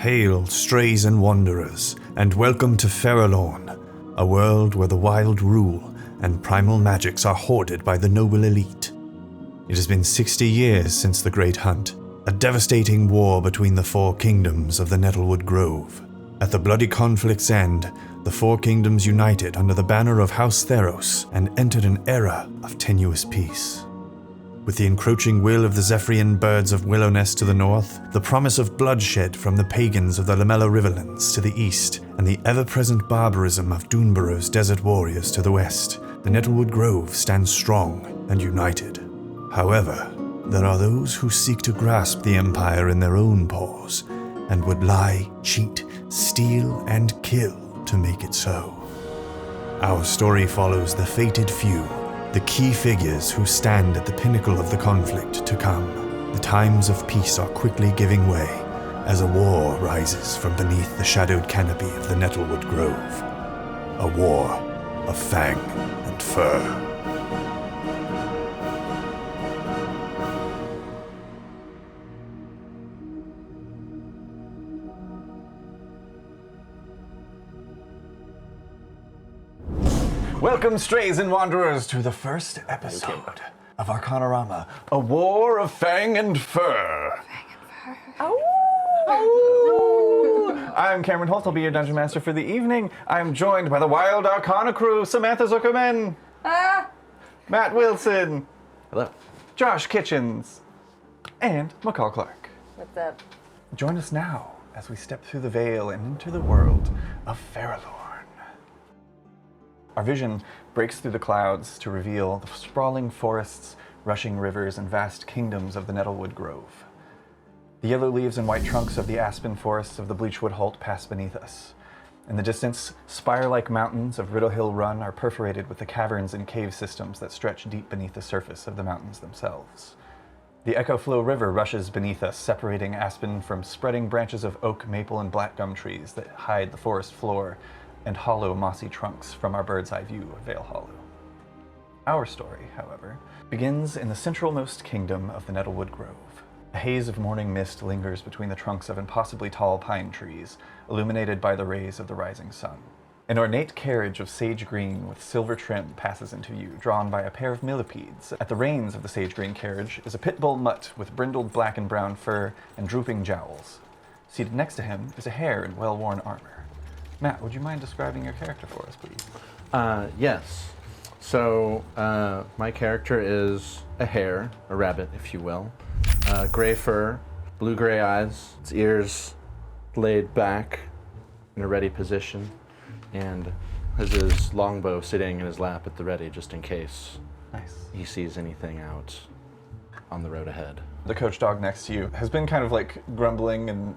Hail, strays and wanderers, and welcome to Feralorn, a world where the wild rule and primal magics are hoarded by the noble elite. It has been 60 years since the Great Hunt, a devastating war between the four kingdoms of the Nettlewood Grove. At the bloody conflict's end, the four kingdoms united under the banner of House Theros and entered an era of tenuous peace. With the encroaching will of the Zephyrian birds of Willowness to the north, the promise of bloodshed from the pagans of the Lamella Riverlands to the east, and the ever-present barbarism of Doonborough's desert warriors to the west, the Nettlewood Grove stands strong and united. However, there are those who seek to grasp the empire in their own paws, and would lie, cheat, steal, and kill to make it so. Our story follows the fated few, the key figures who stand at the pinnacle of the conflict to come. The times of peace are quickly giving way as a war rises from beneath the shadowed canopy of the Nettlewood Grove. A war of fang and fur. Welcome, strays and wanderers, to the first episode of Arcanarama, a war of fang and fur. I'm Cameron Holt. I'll be your dungeon master for the evening. I'm joined by the wild Arcana crew: Samantha Zuckerman, Matt Wilson, hello, Josh Kitchens, and McCall Clark. What's up? Join us now as we step through the veil and into the world of Feralorn. Our vision breaks through the clouds to reveal the sprawling forests, rushing rivers, and vast kingdoms of the Nettlewood Grove. The yellow leaves and white trunks of the aspen forests of the Bleachwood Holt pass beneath us. In the distance, spire-like mountains of Riddle Hill Run are perforated with the caverns and cave systems that stretch deep beneath the surface of the mountains themselves. The Echo Flow River rushes beneath us, separating aspen from spreading branches of oak, maple, and black gum trees that hide the forest floor, and hollow, mossy trunks from our bird's-eye view of Vale Hollow. Our story, however, begins in the centralmost kingdom of the Nettlewood Grove. A haze of morning mist lingers between the trunks of impossibly tall pine trees, illuminated by the rays of the rising sun. An ornate carriage of sage green with silver trim passes into view, drawn by a pair of millipedes. At the reins of the sage green carriage is a pit bull mutt with brindled black and brown fur and drooping jowls. Seated next to him is a hare in well-worn armor. Matt, would you mind describing your character for us, please? Yes. So, my character is a hare, a rabbit, if you will. Gray fur, blue-gray eyes, its ears laid back in a ready position, and has his longbow sitting in his lap at the ready, just in case he sees anything out on the road ahead. The coach dog next to you has been kind of like grumbling and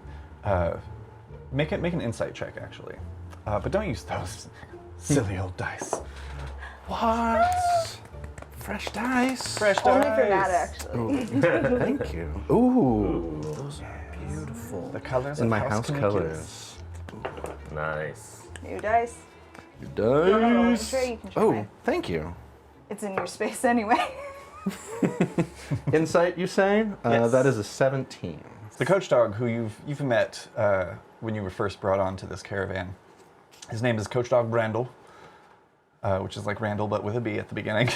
make an insight check, actually. But don't use those silly old dice. What? Fresh dice? Fresh dice. Only for Matt, actually. Ooh, thank you. Ooh, those are beautiful. The colors in of my house colors. Nice. New dice. Your I'm dice. sure you can try. Oh, thank you. It's in your space anyway. Insight, you say? Yes. That is a 17. The coach dog, who you've met when you were first brought onto this caravan, his name is Coach Dog Brandel, which is like Randall but with a B at the beginning.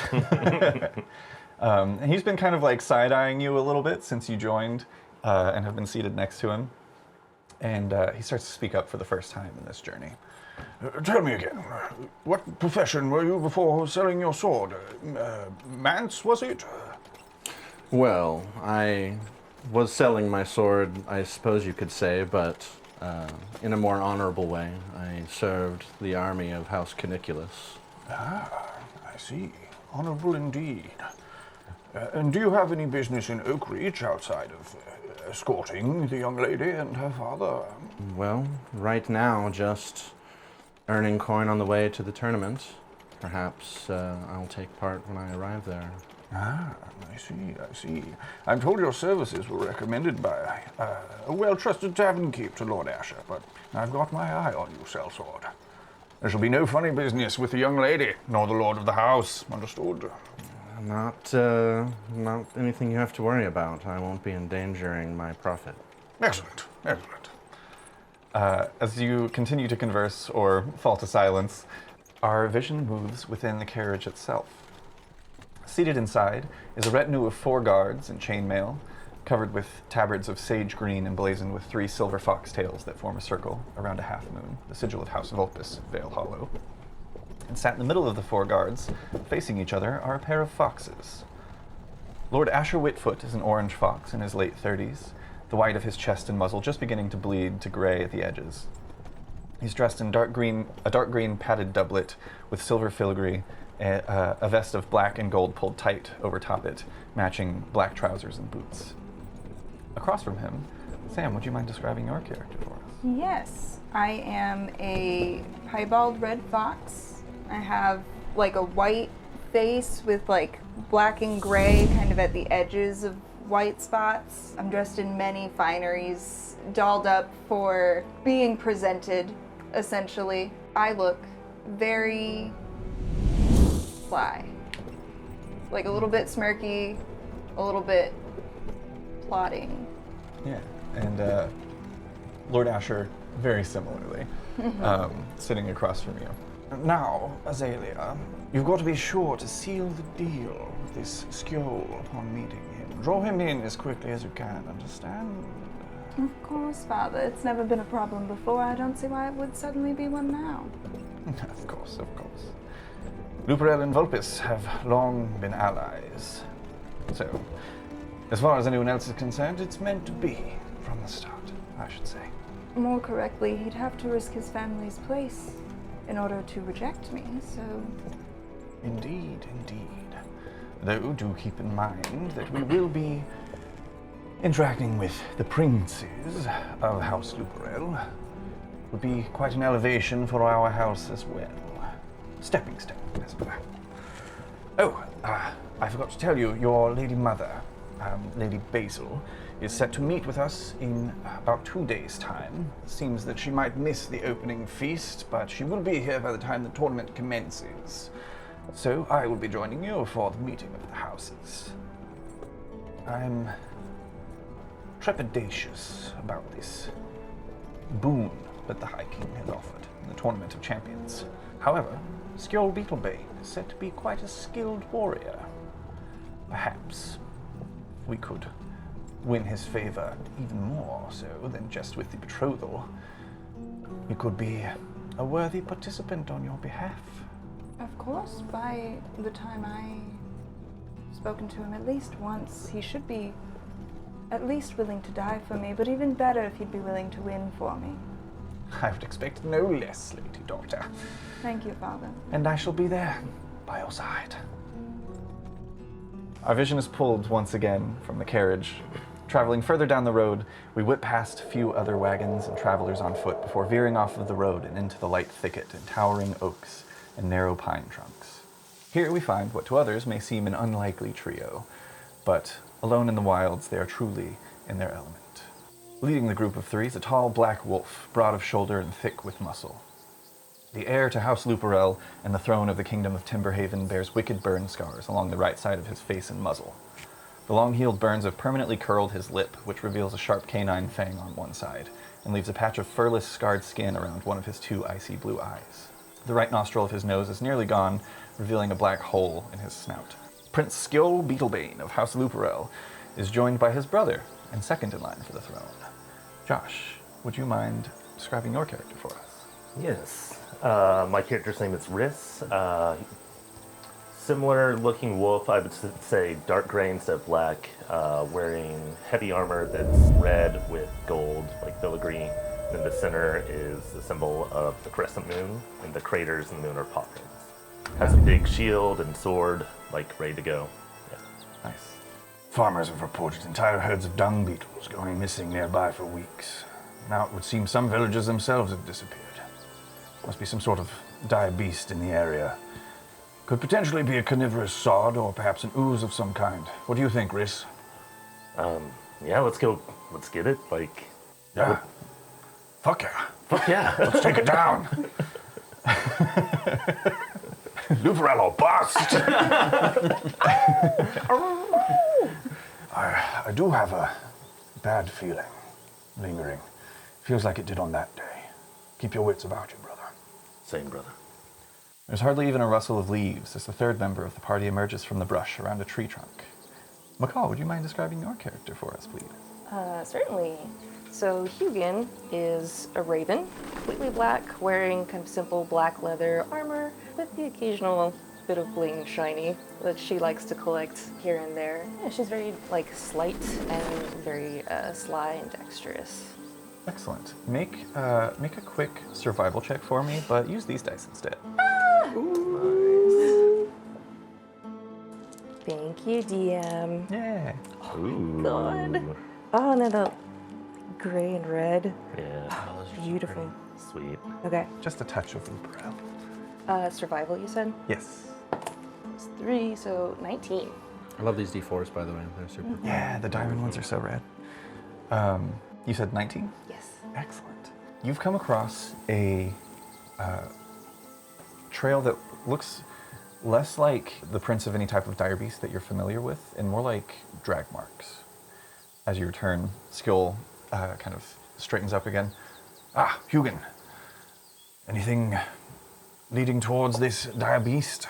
And he's been kind of like side-eyeing you a little bit since you joined and have been seated next to him. And he starts to speak up for the first time in this journey. Tell me again, what profession were you before selling your sword? Manse, was it? Well, I was selling my sword, I suppose you could say, but in a more honorable way. I served the army of House Caniculus. Ah, I see. Honorable indeed. And do you have any business in Oakreach outside of escorting the young lady and her father? Well, right now, just earning coin on the way to the tournament. Perhaps I'll take part when I arrive there. Ah, I see. I'm told your services were recommended by a well-trusted tavern keep to Lord Asher, but I've got my eye on you, sellsword. There shall be no funny business with the young lady, nor the lord of the house, understood? Not anything you have to worry about. I won't be endangering my profit. Excellent. As you continue to converse or fall to silence, our vision moves within the carriage itself. Seated inside is a retinue of 4 guards in chainmail, covered with tabards of sage green emblazoned with 3 silver foxtails that form a circle around a half moon, the sigil of House Vulpus, Vale Hollow. And sat in the middle of the 4 guards, facing each other, are a pair of foxes. Lord Asher Whitfoot is an orange fox in his late 30s, the white of his chest and muzzle just beginning to bleed to gray at the edges. He's dressed in a dark green padded doublet with silver filigree, a vest of black and gold pulled tight over top it, matching black trousers and boots. Across from him, Sam, would you mind describing your character for us? Yes, I am a piebald red fox. I have like a white face with like black and gray kind of at the edges of white spots. I'm dressed in many fineries, dolled up for being presented, essentially. I look very fly. Like a little bit smirky, a little bit plotting. Yeah, and Lord Asher, very similarly, sitting across from you. Now, Azalea, you've got to be sure to seal the deal with this Skjold upon meeting him. Draw him in as quickly as you can, understand? Of course, Father. It's never been a problem before. I don't see why it would suddenly be one now. Of course, of course. Luperel and Vulpus have long been allies. So, as far as anyone else is concerned, it's meant to be from the start, I should say. More correctly, he'd have to risk his family's place in order to reject me, so... Indeed, indeed. Though, do keep in mind that we will be interacting with the princes of House Luperel. Would be quite an elevation for our house as well. Stepping stone, as it were. Oh, I forgot to tell you, your Lady Mother, Lady Basil, is set to meet with us in about 2 days' time. Seems that she might miss the opening feast, but she will be here by the time the tournament commences. So I will be joining you for the meeting of the houses. I'm trepidatious about this boon that the High King has offered in the Tournament of Champions. However, Skjold Beetlebane is said to be quite a skilled warrior. Perhaps we could win his favor even more so than just with the betrothal. You could be a worthy participant on your behalf. Of course, by the time I've spoken to him at least once, he should be at least willing to die for me, but even better if he'd be willing to win for me. I would expect no less, Lady Doctor. Thank you, Father. And I shall be there, by your side. Our vision is pulled once again from the carriage. Traveling further down the road, we whip past a few other wagons and travelers on foot before veering off of the road and into the light thicket and towering oaks and narrow pine trunks. Here we find what to others may seem an unlikely trio, but alone in the wilds, they are truly in their element. Leading the group of 3 is a tall black wolf, broad of shoulder and thick with muscle. The heir to House Luperel and the throne of the Kingdom of Timberhaven bears wicked burn scars along the right side of his face and muzzle. The long-heeled burns have permanently curled his lip, which reveals a sharp canine fang on one side, and leaves a patch of furless, scarred skin around one of his 2 icy blue eyes. The right nostril of his nose is nearly gone, revealing a black hole in his snout. Prince Skjold Beetlebane of House Luperel is joined by his brother, and second in line for the throne. Josh, would you mind describing your character for us? Yes. My character's name is Riss. Similar looking wolf, I would say dark gray instead of black, wearing heavy armor that's red with gold, like filigree. In the center is the symbol of the crescent moon, and the craters in the moon are paw prints. Has a big shield and sword, like ready to go. Yeah. Nice. Farmers have reported entire herds of dung beetles going missing nearby for weeks. Now it would seem some villagers themselves have disappeared. Must be some sort of dire beast in the area. Could potentially be a carnivorous sod or perhaps an ooze of some kind. What do you think, Riss? Yeah, let's go. Let's get it. Like, Yeah. Fuck yeah. fuck yeah. Let's take it down. Luperel bust! I do have a bad feeling lingering. Feels like it did on that day. Keep your wits about you, brother. Same, brother. There's hardly even a rustle of leaves as the third member of the party emerges from the brush around a tree trunk. McCall, would you mind describing your character for us, please? Certainly. So Hugin is a raven, completely black, wearing kind of simple black leather armor with the occasional bit of bling shiny that she likes to collect here and there. Yeah, she's very slight and very sly and dexterous. Excellent. Make a quick survival check for me, but use these dice instead. Thank you, DM. Yeah. Ooh. God. Oh, no, the gray and red. Yeah. Beautiful. Sweet. Okay. Just a touch of Uberell. Survival, you said? Yes. It's 3, so 19. I love these D4s, by the way. They're super cool. Yeah, the diamond ones are so rad. You said 19? Yes. Excellent. You've come across a trail that looks less like the prints of any type of dire beast that you're familiar with, and more like drag marks. As you return, Skill kind of straightens up again. Ah, Hugin. Anything leading towards this dire beast?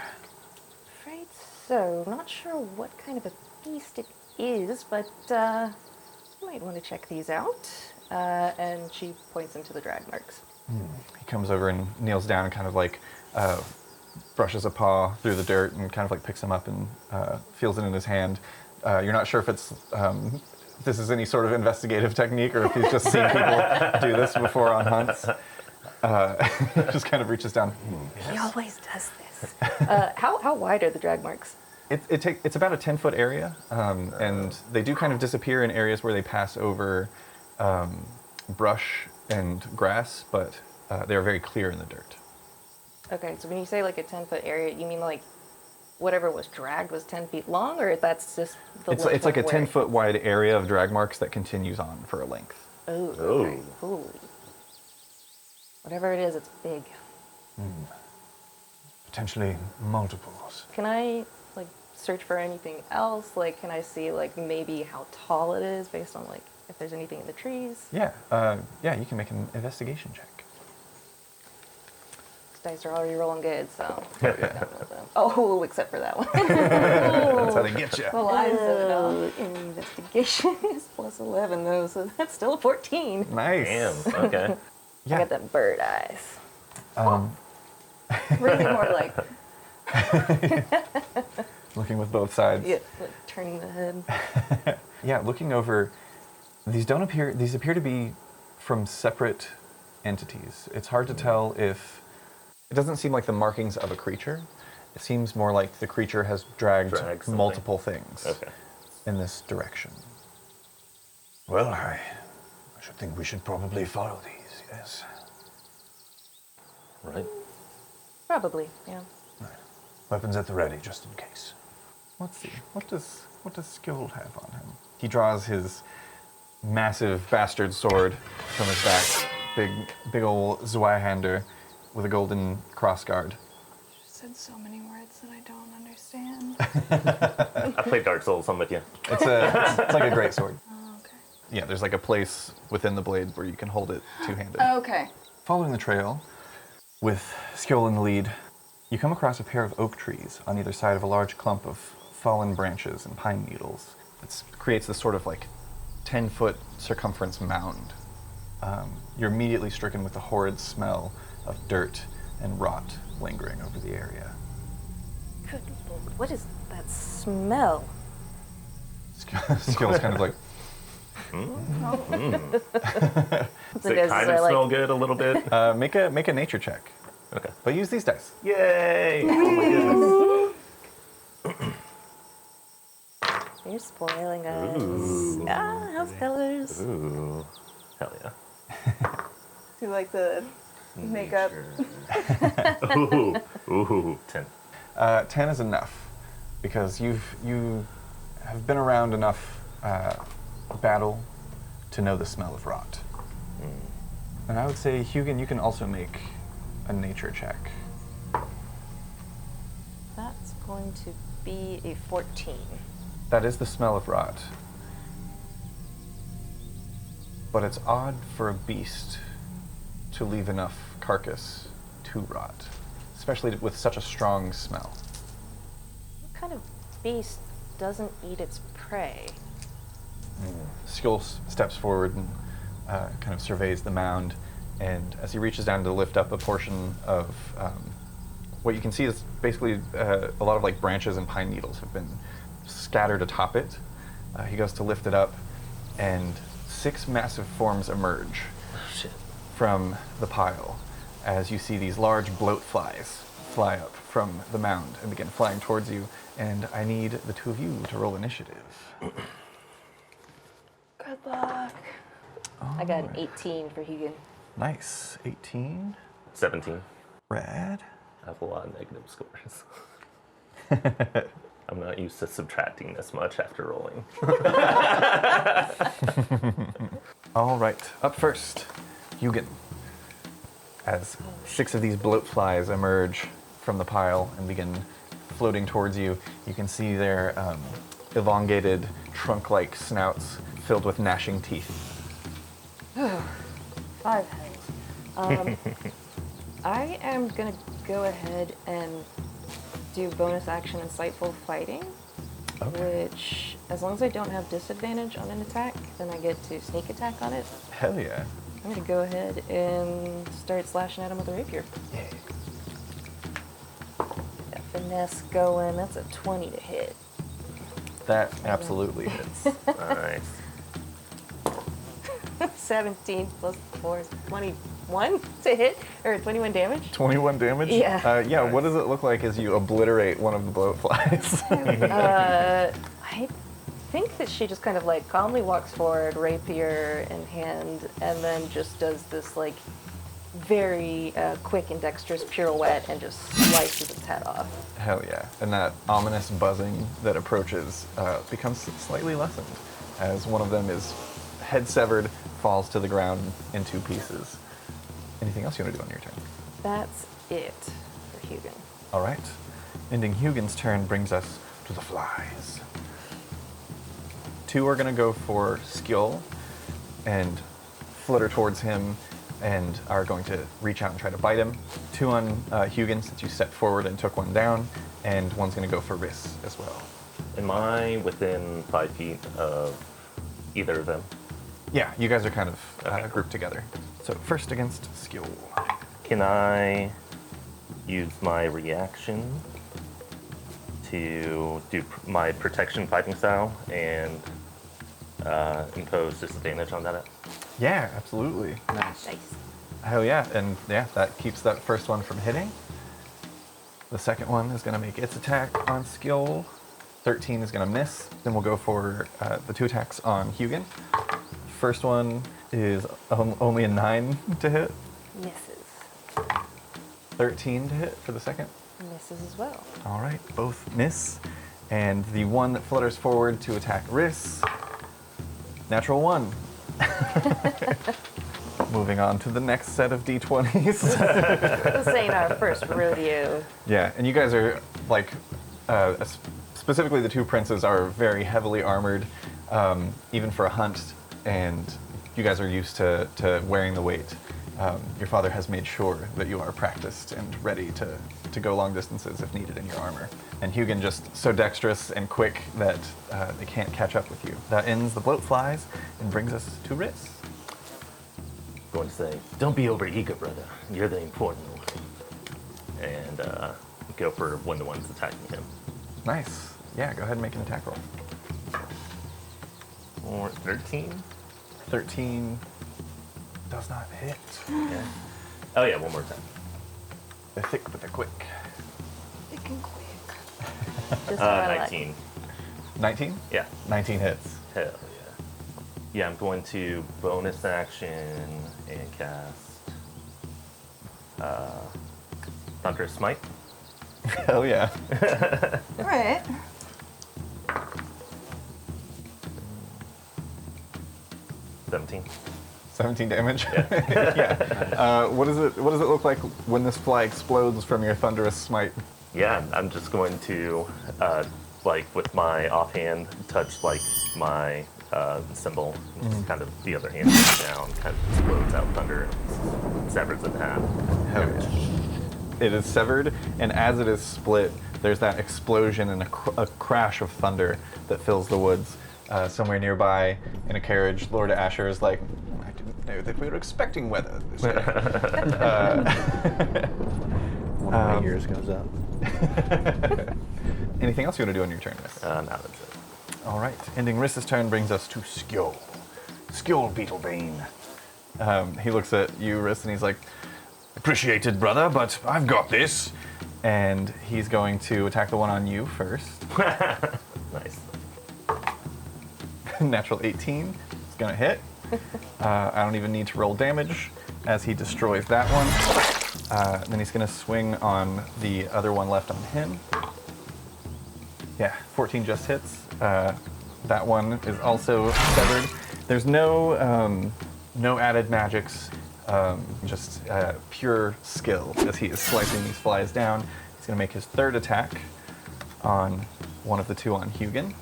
Afraid so. Not sure what kind of a beast it is, but you might want to check these out. And she points into the drag marks. He comes over and kneels down and kind of brushes a paw through the dirt and kind of picks him up and feels it in his hand. You're not sure if it's this is any sort of investigative technique or if he's just seen people do this before on hunts. Just kind of reaches down. He always does this. How wide are the drag marks? It's about a 10-foot area, and they do kind of disappear in areas where they pass over brush and grass, but they are very clear in the dirt. Okay, so when you say a 10-foot area, you mean whatever was dragged was 10 feet long, or that's just the length It's like a of where- 10-foot wide area of drag marks that continues on for a length. Oh, okay. Holy. Whatever it is, it's big. Potentially multiples. Can I search for anything else? Can I see maybe how tall it is based on if there's anything in the trees? Yeah, you can make an investigation check. These dice are already rolling good, so. Oh, except for that one. That's how they get you. Well, I said no. Investigation is plus 11 though, so that's still a 14. Nice. Damn. Okay. I Yeah. got them bird eyes. Really more like Looking with both sides. Yeah, turning the head. Yeah, looking over, these appear to be from separate entities. It's hard to tell if, it doesn't seem like the markings of a creature. It seems more like the creature has dragged something. multiple things Okay. in this direction. Well, I should think we should probably follow these, yes. Right. Probably, yeah. Weapons at the ready, just in case. Let's see. What does Skilled have on him? He draws his massive bastard sword from his back. Big old Zweihander with a golden crossguard. said so many words that I don't understand. I played Dark Souls. I'm with you. It's like a great sword. Oh, okay. Yeah, there's a place within the blade where you can hold it two-handed. Okay. Following the trail, with Skill in the lead, you come across a pair of oak trees on either side of a large clump of fallen branches and pine needles. It creates this sort of 10-foot circumference mound. You're immediately stricken with the horrid smell of dirt and rot lingering over the area. Good Lord, what is that smell? Skill's kind of like, Does it kind of smell good a little bit? make a nature check. Okay. But use these dice. Yay! Oh my goodness. You're spoiling us. Ooh. Ah, house colors. Ooh. Hell yeah. Do like the makeup. Ooh. Ooh. 10. 10 is enough, because you have been around enough battle to know the smell of rot. And I would say, Hugin, you can also make a nature check. That's going to be a 14. That is the smell of rot. but it's odd for a beast to leave enough carcass to rot, especially with such a strong smell. What kind of beast doesn't eat its prey? Skull steps forward and kind of surveys the mound, and as he reaches down to lift up a portion of what you can see is basically a lot of like branches and pine needles have been scattered atop it. He goes to lift it up, and 6 massive forms emerge from the pile as you see these large bloat flies fly up from the mound and begin flying towards you. And I need the 2 of you to roll initiative. Good luck. I got an 18 for Hugan. Nice. 18. 17. Rad. I have a lot of negative scores. I'm not used to subtracting this much after rolling. All right, up first, Hugan. As 6 of these bloat flies emerge from the pile and begin floating towards you, you can see their elongated, trunk-like snouts filled with gnashing teeth. 5 heads. I am gonna go ahead and do bonus action insightful fighting, which, as long as I don't have disadvantage on an attack, then I get to sneak attack on it. Hell yeah. I'm gonna go ahead and start slashing at him with a rapier. Yeah. Got finesse going. That's a 20 to hit. That absolutely hits. Nice. 17 plus 4 is 21 to hit, or 21 damage. 21 damage? Yeah. Yeah, what does it look like as you obliterate one of the bloat flies? I think that she just kind of like calmly walks forward, rapier in hand, and then just does this like very quick and dexterous pirouette and just slices its head off. Hell yeah. And that ominous buzzing that approaches becomes slightly lessened as one of them is head severed, falls to the ground in 2 pieces. Anything else you want to do on your turn? That's it for Hugan. All right. Ending Hugan's turn brings us to the flies. 2 are going to go for skill and flutter towards him and are going to reach out and try to bite him. 2 on Hugan, since you stepped forward and took one down, and one's going to go for Riss as well. Am I within 5 feet of either of them? Yeah, you guys are kind of grouped together. So first against skill. Can I use my reaction to do my protection fighting style and impose disadvantage on that? Yeah, absolutely. Nice. Hell yeah, and yeah, that keeps that first one from hitting. The second one is going to make its attack on skill. 13 is going to miss. Then we'll go for the 2 attacks on Hugan. First one is only a 9 to hit. Misses. 13 to hit for the second. Misses as well. All right, both miss. And the one that flutters forward to attack Riss, natural 1. Moving on to the next set of D20s. This ain't our first rodeo. Yeah, and you guys are like, specifically the 2 princes are very heavily armored, even for a hunt, and you guys are used to wearing the weight. Your father has made sure that you are practiced and ready to go long distances if needed in your armor. And Hugan just so dexterous and quick that they can't catch up with you. That ends the bloat flies and brings us to Riss. Going to say, don't be overeager, brother. You're the important one. And go for one of the ones attacking him. Nice. Yeah, go ahead and make an attack roll. Or 13? 13 does not hit. Yeah. Oh yeah, one more time. They're thick, but they're quick. Thick and quick. Just what I like. 19. 19? Yeah. 19 hits. Hell yeah. Yeah, I'm going to bonus action and cast Thunderous Smite. Hell yeah. All right. 17. 17 damage. Yeah. What does it look like when this fly explodes from your thunderous smite? Yeah, I'm just going to, like with my offhand, touch like my symbol. It's kind of the other hand goes down, kind of explodes out thunder, and severs in half. Hell yeah. It is severed, and as it is split, there's that explosion and a crash of thunder that fills the woods. Somewhere nearby, in a carriage, Lord Asher is like, I didn't know that we were expecting weather this day. One of my ears goes up. Anything else you want to do on your turn, Riss? No, that's it. All right. Ending Riss's turn brings us to Skjold. Skjold Beetlebane. He looks at you, Riss, and he's like, appreciated, brother, but I've got this. And he's going to attack the one on you first. Nice. Natural 18. It's going to hit. I don't even need to roll damage as he destroys that one. Then he's going to swing on the other one left on him. Yeah, 14 just hits. That one is also severed. There's no added magics, just pure skill as he is slicing these flies down. He's going to make his third attack on one of the two on Hugin.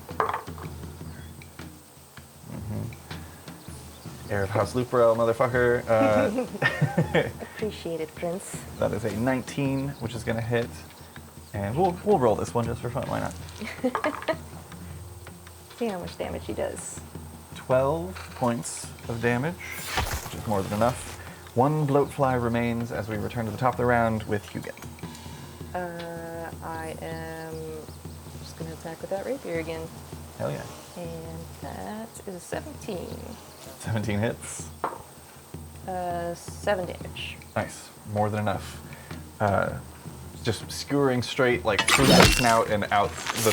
Heir of House Luperel, motherfucker. Appreciated, Prince. That is a 19, which is going to hit. And we'll roll this one just for fun. Why not? See how much damage he does. 12 points of damage, which is more than enough. One bloatfly remains as we return to the top of the round with Hugin. I am just going to attack with that rapier again. Hell yeah. And that is a 17. 17 hits. 7 damage. Nice. More than enough. Just skewering straight, like, through the snout and out the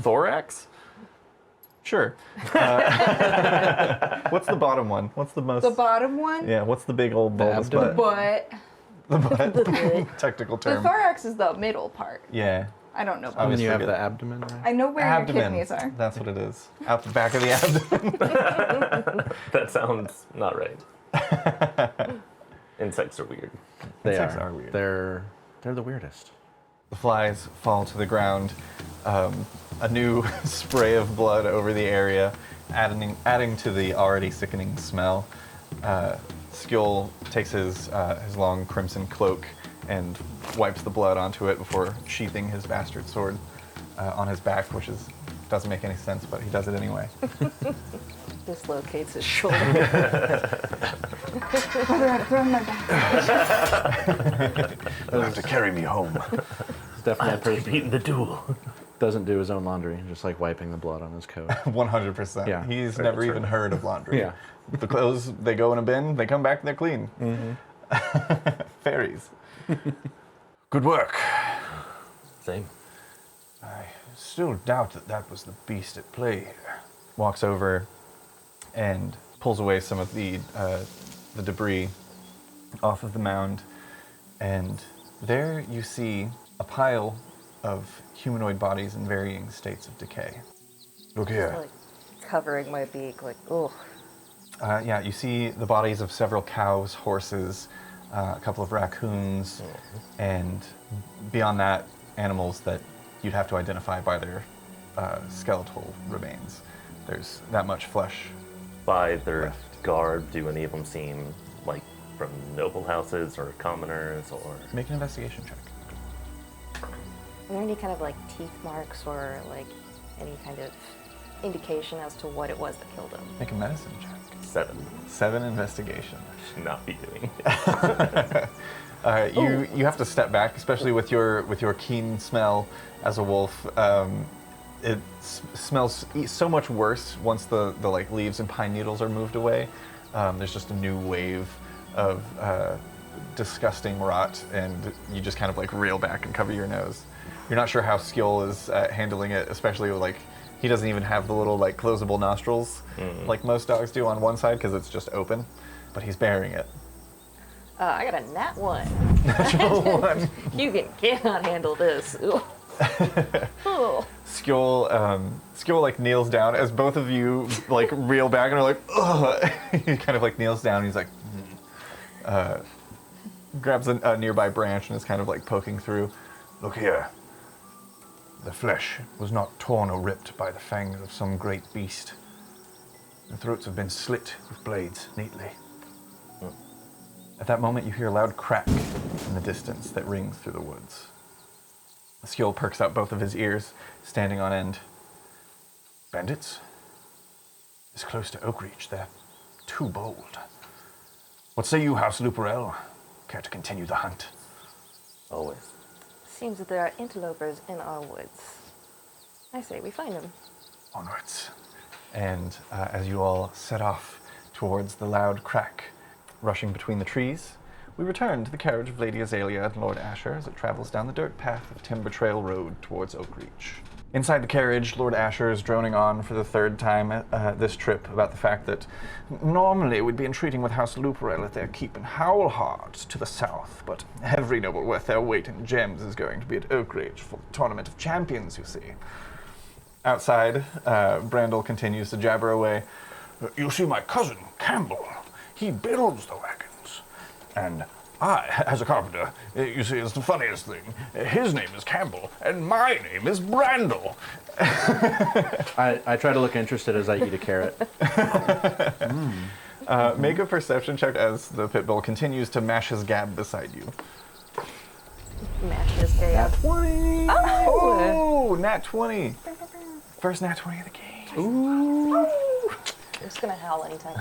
thorax? Sure. What's the bottom one? What's the most... The bottom one? Yeah, what's the big old bulbous The butt? butt. The butt. Technical The term. thorax is the middle part. Yeah. I don't know. I And always then you have forget. the abdomen, right? I know where Abdomen. your kidneys are. That's what it is. Out the back of the abdomen. That sounds not right. Insects are weird. They Insects are weird. They're the weirdest. The flies fall to the ground. A new spray of blood over the area, adding to the already sickening smell. Skjold takes his long crimson cloak and wipes the blood onto it before sheathing his bastard sword on his back, which doesn't make any sense, but he does it anyway. Dislocates his shoulder. Throw my back. You'll have to carry me home. It's definitely a person Beating the duel. doesn't do his own laundry, just like wiping the blood on his coat. 100%. Yeah. He's Very never true. even heard of laundry. Yeah. The clothes, they go in a bin, they come back, they're clean. Fairies. Good work. Same. I still doubt that was the beast at play here. Walks over and pulls away some of the debris off of the mound, and there you see a pile of humanoid bodies in varying states of decay. Look here. Like covering my beak, like, ugh. Yeah, you see the bodies of several cows, horses, a couple of raccoons, and beyond that, animals that you'd have to identify by their skeletal remains. There's that much flesh. By their Left. garb, do any of them seem like from noble houses or commoners or... Make an investigation check. Are there any kind of like teeth marks or like any kind of indication as to what it was that killed him? Make a medicine check. 7. 7 investigation. Should not be doing. You have to step back, especially with your keen smell as a wolf. It smells so much worse once the like leaves and pine needles are moved away. There's just a new wave of disgusting rot, and you just kind of like reel back and cover your nose. You're not sure how Skjold is handling it, especially like he doesn't even have the little like closable nostrils like most dogs do on one side because it's just open, but he's bearing it. I got a nat 1. Natural one. You cannot handle this. Ugh. Ugh. Skjold like kneels down as both of you like reel back and are like, ugh. He kind of like kneels down and he's like, grabs a nearby branch and is kind of like poking through. Look here. The flesh was not torn or ripped by the fangs of some great beast. Their throats have been slit with blades neatly. At that moment, you hear a loud crack in the distance that rings through the woods. The Skjold perks out both of his ears, standing on end. Bandits? This close to Oakreach, they're too bold. What say you, House Luperel? Care to continue the hunt? Always. Seems that there are interlopers in our woods. I say we find them. Onwards. And as you all set off towards the loud crack rushing between the trees, we return to the carriage of Lady Azalea and Lord Asher as it travels down the dirt path of Timber Trail Road towards Oakreach. Inside the carriage, Lord Asher is droning on for the third time this trip about the fact that normally we'd be entreating with House Luperel at their keep in Howlhart to the south, but every noble worth their weight in gems is going to be at Oakreach for the Tournament of Champions, you see. Outside, Brandel continues to jabber away. You see, my cousin, Campbell, he builds the wagons. And I, as a carpenter, you see, it's the funniest thing. His name is Campbell, and my name is Brandel. I try to look interested as I eat a carrot. Make a perception check as the pit bull continues to mash his gab beside you. Match his gay. 20! Oh! Nat 20. First nat 20 of the game. I'm just gonna howl anytime.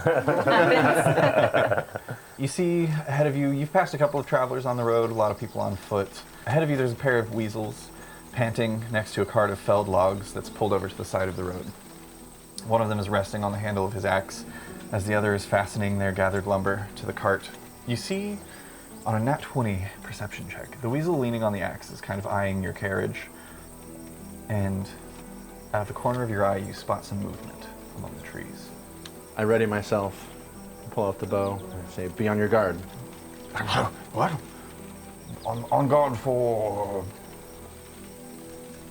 You see ahead of you, you've passed a couple of travelers on the road, a lot of people on foot. Ahead of you, there's a pair of weasels panting next to a cart of felled logs that's pulled over to the side of the road. One of them is resting on the handle of his axe, as the other is fastening their gathered lumber to the cart. You see, on a nat 20 perception check, the weasel leaning on the axe is kind of eyeing your carriage, and out of the corner of your eye, you spot some movement among the trees. I ready myself, pull out the bow, and say, be on your guard. What? On guard for...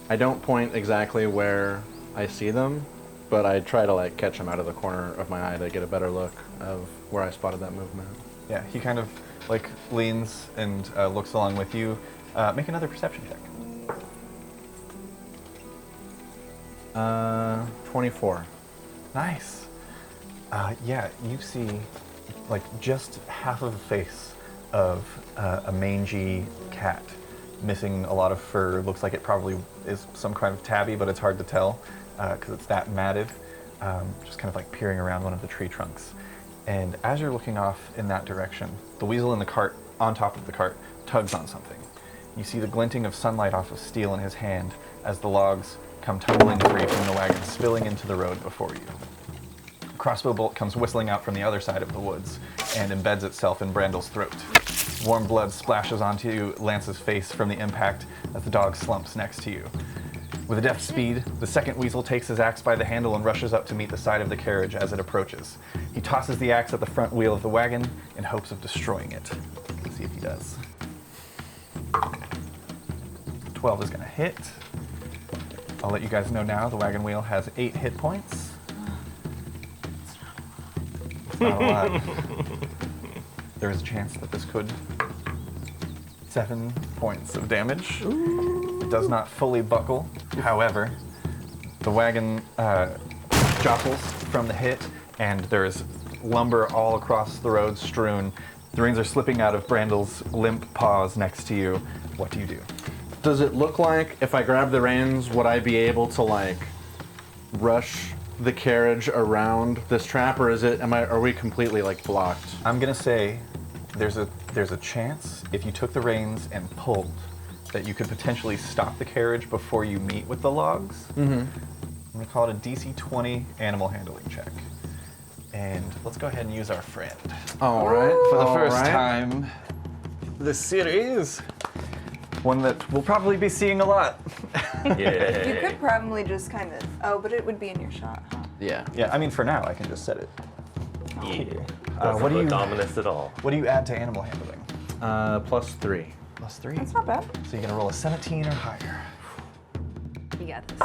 I don't point exactly where I see them, but I try to catch them out of the corner of my eye to get a better look of where I spotted that movement. Yeah, he kind of leans and looks along with you. Make another perception check. 24. Nice. Yeah, you see just half of the face of a mangy cat, missing a lot of fur. Looks like it probably is some kind of tabby, but it's hard to tell because it's that matted. Just kind of peering around one of the tree trunks. And as you're looking off in that direction, the weasel in the cart, on top of the cart, tugs on something. You see the glinting of sunlight off of steel in his hand as the logs come tumbling free from the wagon, spilling into the road before you. A crossbow bolt comes whistling out from the other side of the woods and embeds itself in Brandel's throat. Warm blood splashes onto Lance's face from the impact as the dog slumps next to you. With a deft speed, the second weasel takes his axe by the handle and rushes up to meet the side of the carriage as it approaches. He tosses the axe at the front wheel of the wagon in hopes of destroying it. Let's see if he does. 12 is going to hit. I'll let you guys know now, the wagon wheel has 8 hit points. It's not a lot. There is a chance that this could... 7 points of damage. It does not fully buckle. However, the wagon jockles from the hit, and there's lumber all across the road strewn. The reins are slipping out of Brandel's limp paws next to you. What do you do? Does it look like if I grab the reins, would I be able to rush the carriage around this trap, or are we completely blocked? I'm gonna say there's a chance if you took the reins and pulled that you could potentially stop the carriage before you meet with the logs. Mm-hmm. I'm gonna call it a DC 20 animal handling check. And let's go ahead and use our friend. All right. For the first time this series. One that we'll probably be seeing a lot. Yeah. You could probably just kind of... Oh, but it would be in your shot, huh? Yeah. Yeah, I mean, for now, I can just set it. Yeah. What do you dominus at all? What do you add to animal handling? +3. +3. That's not bad. So you're gonna roll a 17 or higher. You got this.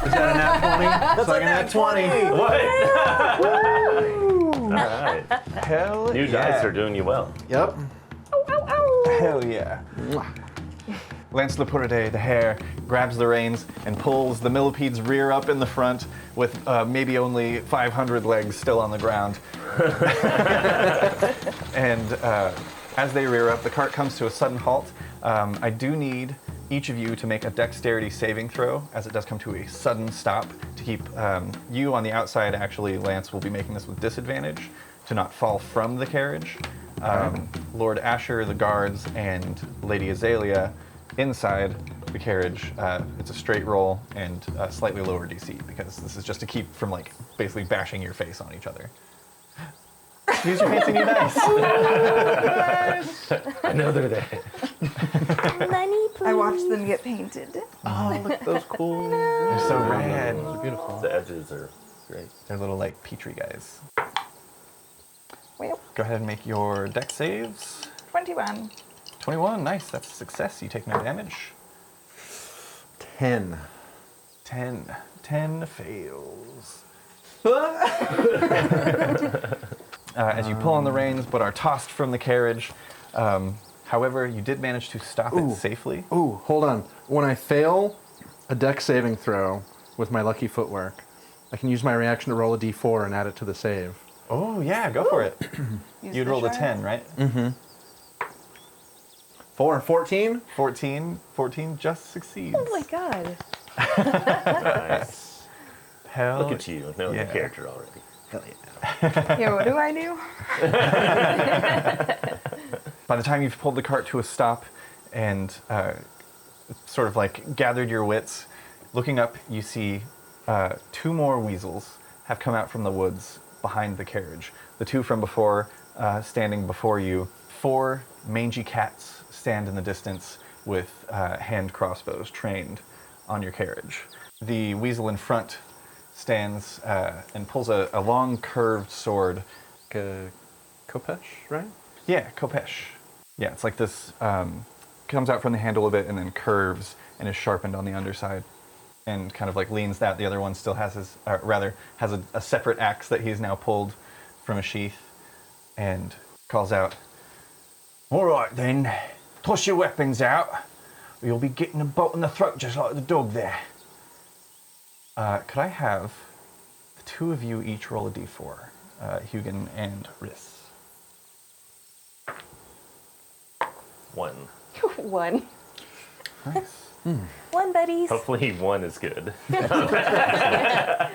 Is that a nat 20? That's like a nat 20. What? All right. Hell New yeah. dice are doing you well. Yep. Hell yeah. Lance Lepurde, the hare, grabs the reins and pulls the millipede's rear up in the front with maybe only 500 legs still on the ground. And as they rear up, the cart comes to a sudden halt. I do need each of you to make a dexterity saving throw as it does come to a sudden stop to keep you on the outside. Actually, Lance will be making this with disadvantage to not fall from the carriage. Lord Asher, the guards, and Lady Azalea inside the carriage. It's a straight roll and a slightly lower DC because this is just to keep from like basically bashing your face on each other. Use your fancy new dice. I know they're there. Money, please. I watched them get painted. Oh, look at those cool. They're so rad. Those are beautiful. The edges are great. They're little like petri guys. Well, Go ahead and make your dex saves. 21. 21, nice. That's a success. You take no damage. 10. 10 fails. As you pull on the reins, but are tossed from the carriage. However, you did manage to stop it safely. Ooh, hold on. When I fail a dex saving throw with my lucky footwork, I can use my reaction to roll a d4 and add it to the save. Oh, yeah, go for it. Use You'd the rolled a sharp. 10, right? 14? 14 just succeeds. Oh my god. Nice. Hell Look at you, knowing yeah. the character already. Hell yeah. Yeah, what do I do? By the time you've pulled the cart to a stop and sort of like gathered your wits, looking up, you see 2 more weasels have come out from the woods behind the carriage. The 2 from before standing before you. 4 mangy cats stand in the distance with hand crossbows trained on your carriage. The weasel in front stands and pulls a long curved sword. Kopesh, right? Yeah, Kopesh. Yeah, it's like this, comes out from the handle of it and then curves and is sharpened on the underside and kind of like leans that. The other one still has his, has a separate axe that he's now pulled from a sheath and calls out, "All right then, toss your weapons out, or you'll be getting a bolt in the throat just like the dog there." Could I have the 2 of you each roll a d4, Hugin and Riss? 1. 1. Nice. 1, buddies. Hopefully 1 is good.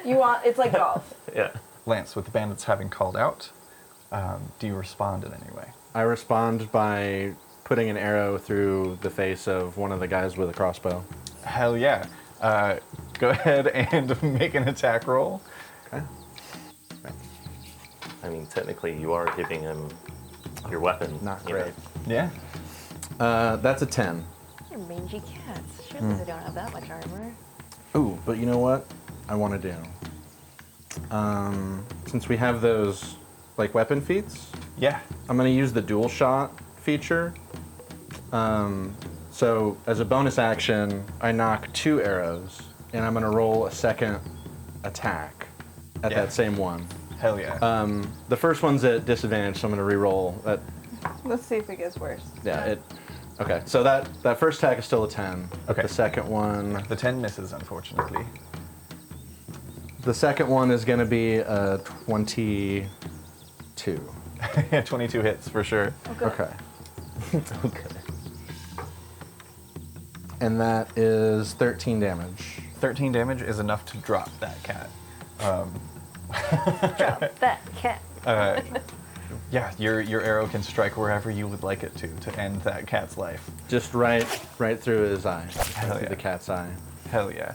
You want, it's like golf. Yeah. Lance, with the bandits having called out, do you respond in any way? I respond by putting an arrow through the face of one of the guys with a crossbow. Hell yeah. Go ahead and make an attack roll. Okay. I mean, technically, you are giving him your weapon. Not you know. great. Yeah. That's a 10. They're mangy cats. Surely they don't have that much armor. Ooh, but you know what I want to do? Since we have those, like, weapon feats, Yeah. I'm going to use the dual shot feature. So, as a bonus action, I knock 2 arrows, and I'm going to roll a second attack at Yeah. that same one. Hell yeah. The first one's at disadvantage, so I'm going to re-roll. Let's see if it gets worse. Okay, so that first attack is still a 10. Okay. The second one... The 10 misses, unfortunately. The second one is going to be a 22. Yeah, 22 hits for sure. Okay. Okay. And that is 13 damage. 13 damage is enough to drop that cat. Drop that cat. Yeah, your arrow can strike wherever you would like it to end that cat's life. Just right through his eye. Hell Right through yeah. the cat's eye. Hell yeah.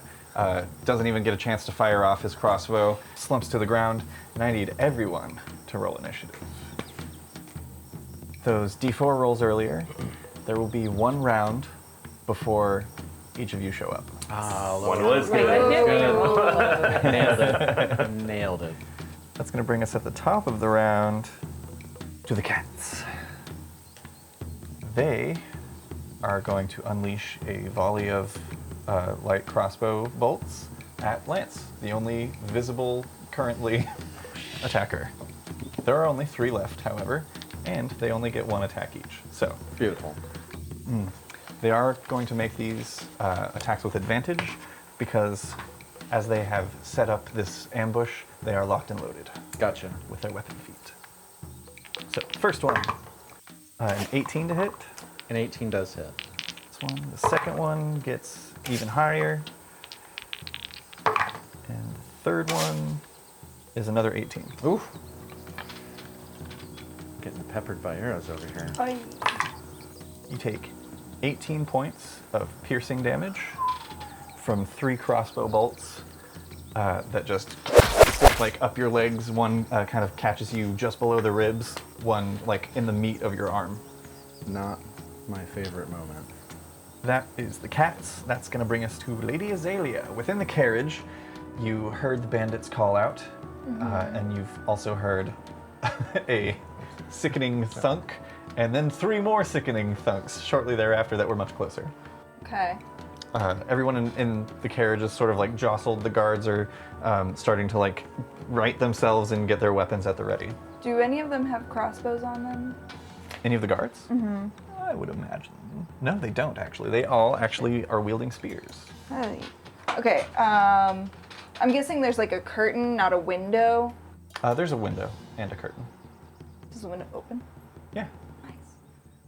Doesn't even get a chance to fire off his crossbow, slumps to the ground, and I need everyone to roll initiative. Those d4 rolls earlier, there will be 1 round before each of you show up. One was good. Nailed it. Nailed it. That's going to bring us at the top of the round to the cats. They are going to unleash a volley of light crossbow bolts at Lance, the only visible currently attacker. There are only 3 left, however, and they only get 1 attack each. So Beautiful. They are going to make these attacks with advantage because as they have set up this ambush, they are locked and loaded Gotcha. with their weapon feet. So, first one, an 18 to hit. An 18 does hit. This one. The second one gets even higher. And the third one is another 18. Oof. Getting peppered by arrows over here. You take 18 points of piercing damage from 3 crossbow bolts that just stick like up your legs. One kind of catches you just below the ribs, one like in the meat of your arm. Not my favorite moment. That is the cats. That's going to bring us to Lady Azalea. Within the carriage, you heard the bandits call out, and you've also heard a sickening thunk, and then 3 more sickening thunks shortly thereafter that were much closer. Okay. Everyone in the carriage is sort of like jostled. The guards are starting to like right themselves and get their weapons at the ready. Do any of them have crossbows on them? Any of the guards? Mm-hmm. I would imagine. No, they don't actually. They all actually are wielding spears. Hey. Okay. I'm guessing there's like a curtain, not a window. There's a window and a curtain. Does the window open? Yeah. Nice.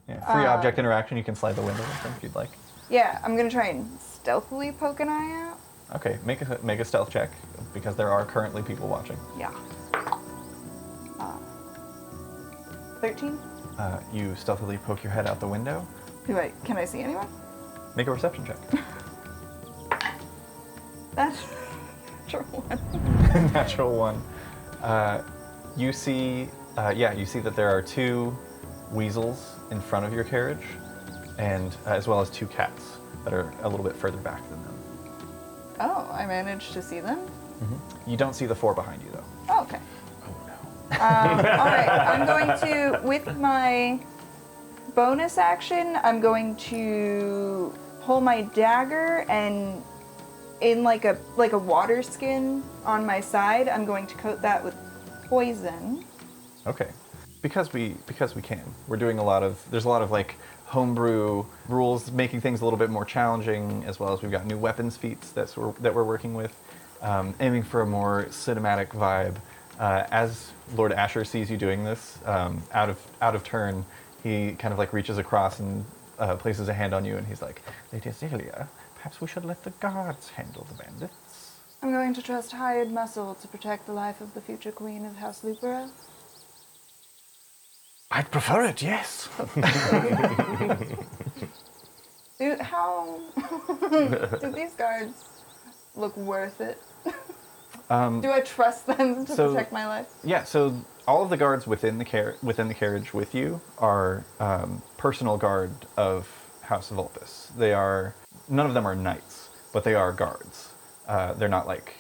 Yeah. Free object interaction. You can slide the window open if you'd like. Yeah, I'm gonna try and stealthily poke an eye out. Okay, make a stealth check because there are currently people watching. Yeah. 13? You stealthily poke your head out the window. Can I see anyone? Make a perception check. That's natural one. Natural 1. You see that there are 2 weasels in front of your carriage, and as well as 2 cats that are a little bit further back than them. Oh, I managed to see them? You don't see the 4 behind you, though. Oh, okay. All right, I'm going to, with my bonus action, I'm going to pull my dagger and in like a water skin on my side, I'm going to coat that with poison. Okay. Because we can. We're doing there's a lot of like homebrew rules, making things a little bit more challenging, as well as we've got new weapons feats that we're working with, aiming for a more cinematic vibe. As Lord Asher sees you doing this, out of turn, he kind of like reaches across and places a hand on you, and he's like, Lady Azalea, perhaps we should let the guards handle the bandits. I'm going to trust hired muscle to protect the life of the future queen of House Lupera. I'd prefer it, yes. Do these guards look worth it? Do I trust them to protect my life? Yeah, so all of the guards within the carriage with you are personal guard of House Vulpus. None of them are knights, but they are guards. They're not like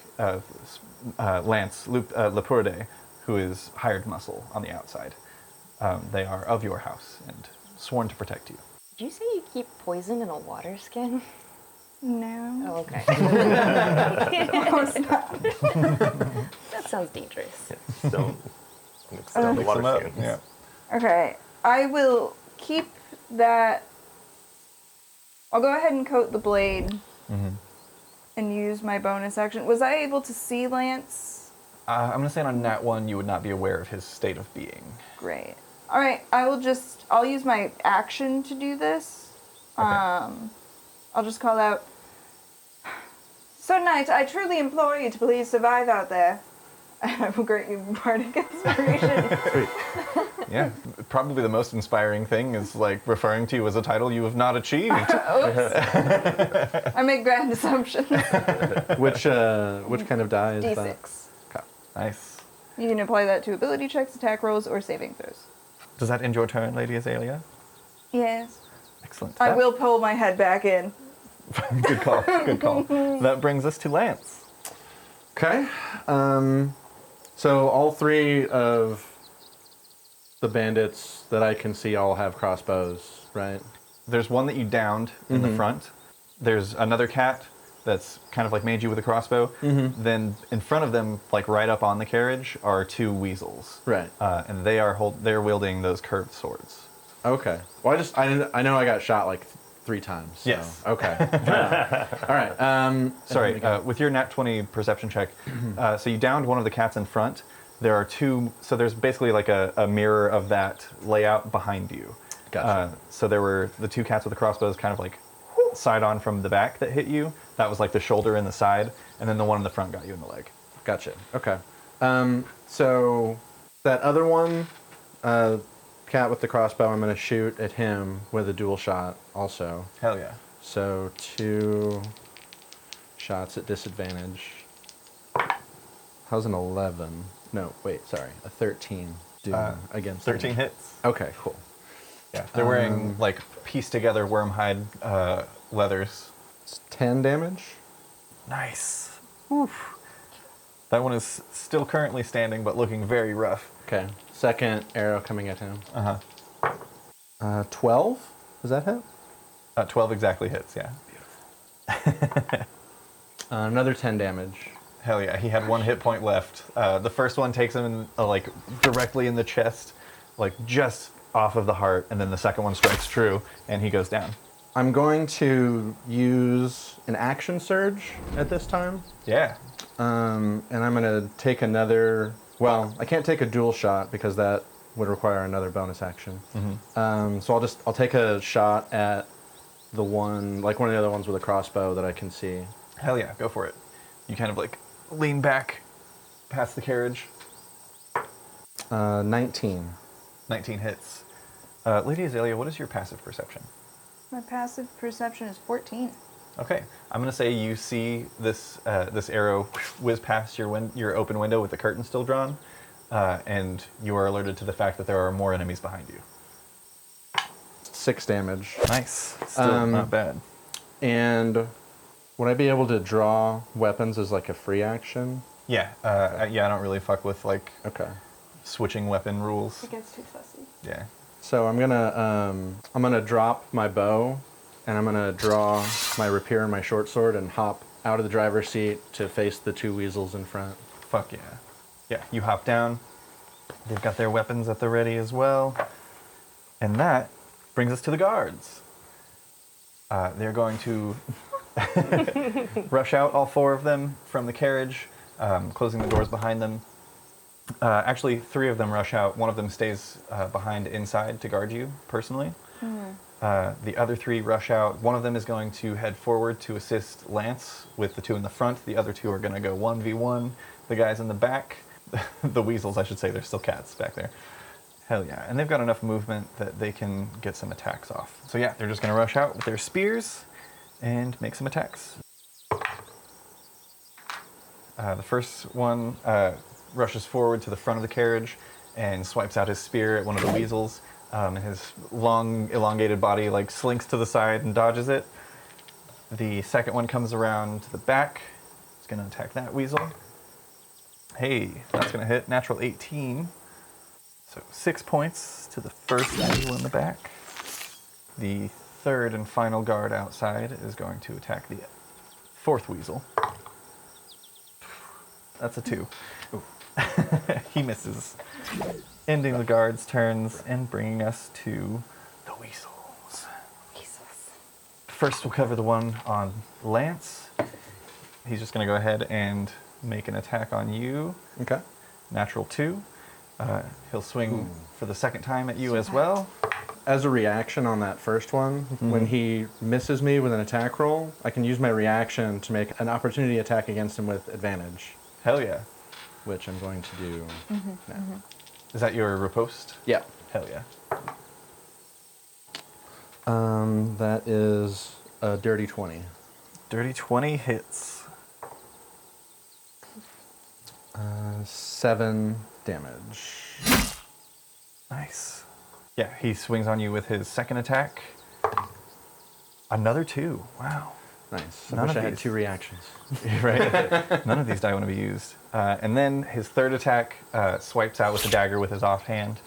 Lance Lepurde, who is hired muscle on the outside. They are of your house and sworn to protect you. Did you say you keep poison in a water skin? No. Oh, okay. That sounds dangerous. Don't mix it on the water skins. Yeah. Okay, I will keep that. I'll go ahead and coat the blade and use my bonus action. Was I able to see Lance? I'm going to say on Nat 1 you would not be aware of his state of being. Great. All right, I'll use my action to do this. Okay. I'll just call out, Sir Knight, I truly implore you to please survive out there. And I will grant you bardic inspiration. Sweet. Yeah, probably the most inspiring thing is like referring to you as a title you have not achieved. Oops. I make grand assumptions. Which kind of die is D6. that? Okay. Nice. You can apply that to ability checks, attack rolls, or saving throws. Does that end your turn, Lady Azalea? Yes. Excellent. I will pull my head back in. Good call. Good call. That brings us to Lance. Okay. So all 3 of the bandits that I can see all have crossbows, right? There's one that you downed in the front. There's another cat that's kind of like made you with a crossbow. Then in front of them, like right up on the carriage, are 2 weasels. Right. And they're wielding those curved swords. Okay. Well, I know I got shot like 3 times. So. Yes. Okay. All right. Sorry, with your nat 20 perception check, so you downed one of the cats in front. There are 2, so there's basically like a mirror of that layout behind you. Gotcha. So there were the 2 cats with the crossbows kind of like side on from the back that hit you. That was like the shoulder and the side, and then the one in the front got you in the leg. Gotcha. Okay. So that other one, cat with the crossbow, I'm going to shoot at him with a dual shot also. Hell yeah. So 2 shots at disadvantage. How's an 11? No, wait, sorry. A 13 do against 13 him. hits. Okay, cool. Yeah, they're wearing like pieced together worm hide leathers. It's 10 damage. Nice. Oof. That one is still currently standing, but looking very rough. Okay. Second arrow coming at him. Uh-huh. 12? Does that hit? 12 exactly hits, yeah. Another 10 damage. Hell yeah, he had 1 hit point left. The first one takes him in, like directly in the chest, like just off of the heart, and then the second one strikes true, and he goes down. I'm going to use an action surge at this time. Yeah. And I'm going to take another... Well, I can't take a dual shot because that would require another bonus action. So I'll take a shot at the one, like one of the other ones with a crossbow that I can see. Hell yeah, go for it. You kind of like lean back past the carriage. 19. 19 hits. Lady Azalea, what is your passive perception? My passive perception is 14. Okay, I'm gonna say you see this this arrow whiz past your open window with the curtain still drawn, and you are alerted to the fact that there are more enemies behind you. 6 damage. Nice, still not bad. And would I be able to draw weapons as like a free action? Yeah, I don't really fuck with like Okay. switching weapon rules. It gets too fussy. Yeah. So I'm gonna drop my bow, and I'm gonna draw my rapier and my short sword and hop out of the driver's seat to face the 2 weasels in front. Fuck yeah. Yeah, you hop down. They've got their weapons at the ready as well. And that brings us to the guards. They're going to rush out, all 4 of them, from the carriage, closing the doors behind them. Actually, 3 of them rush out. One of them stays behind inside to guard you personally. The other 3 rush out. One of them is going to head forward to assist Lance with the 2 in the front. The other 2 are going to go 1v1 the guys in the back. The weasels, I should say. They're still cats back there. Hell yeah. And they've got enough movement that they can get some attacks off. So yeah, they're just going to rush out with their spears and make some attacks. The first one rushes forward to the front of the carriage and swipes out his spear at one of the weasels. His long, elongated body like slinks to the side and dodges it. The second one comes around to the back. It's going to attack that weasel. Hey, that's going to hit. Natural 18. So 6 points to the first weasel in the back. The third and final guard outside is going to attack the 4th weasel. That's a 2. He misses. Ending the guard's turns and bringing us to the weasels. First, we'll cover the one on Lance. He's just going to go ahead and make an attack on you. Okay. Natural 2. He'll swing for the second time at you as well. As a reaction on that first one, when he misses me with an attack roll, I can use my reaction to make an opportunity attack against him with advantage, Hell yeah. which I'm going to do now. Is that your riposte? Yeah. Hell yeah. That is a dirty 20. Dirty 20 hits. 7 damage. Nice. Yeah, he swings on you with his second attack. Another 2. Wow. Nice. I None wish of I had these. 2 reactions. Right? None of these die want to be used. And then his third attack swipes out with the dagger with his offhand.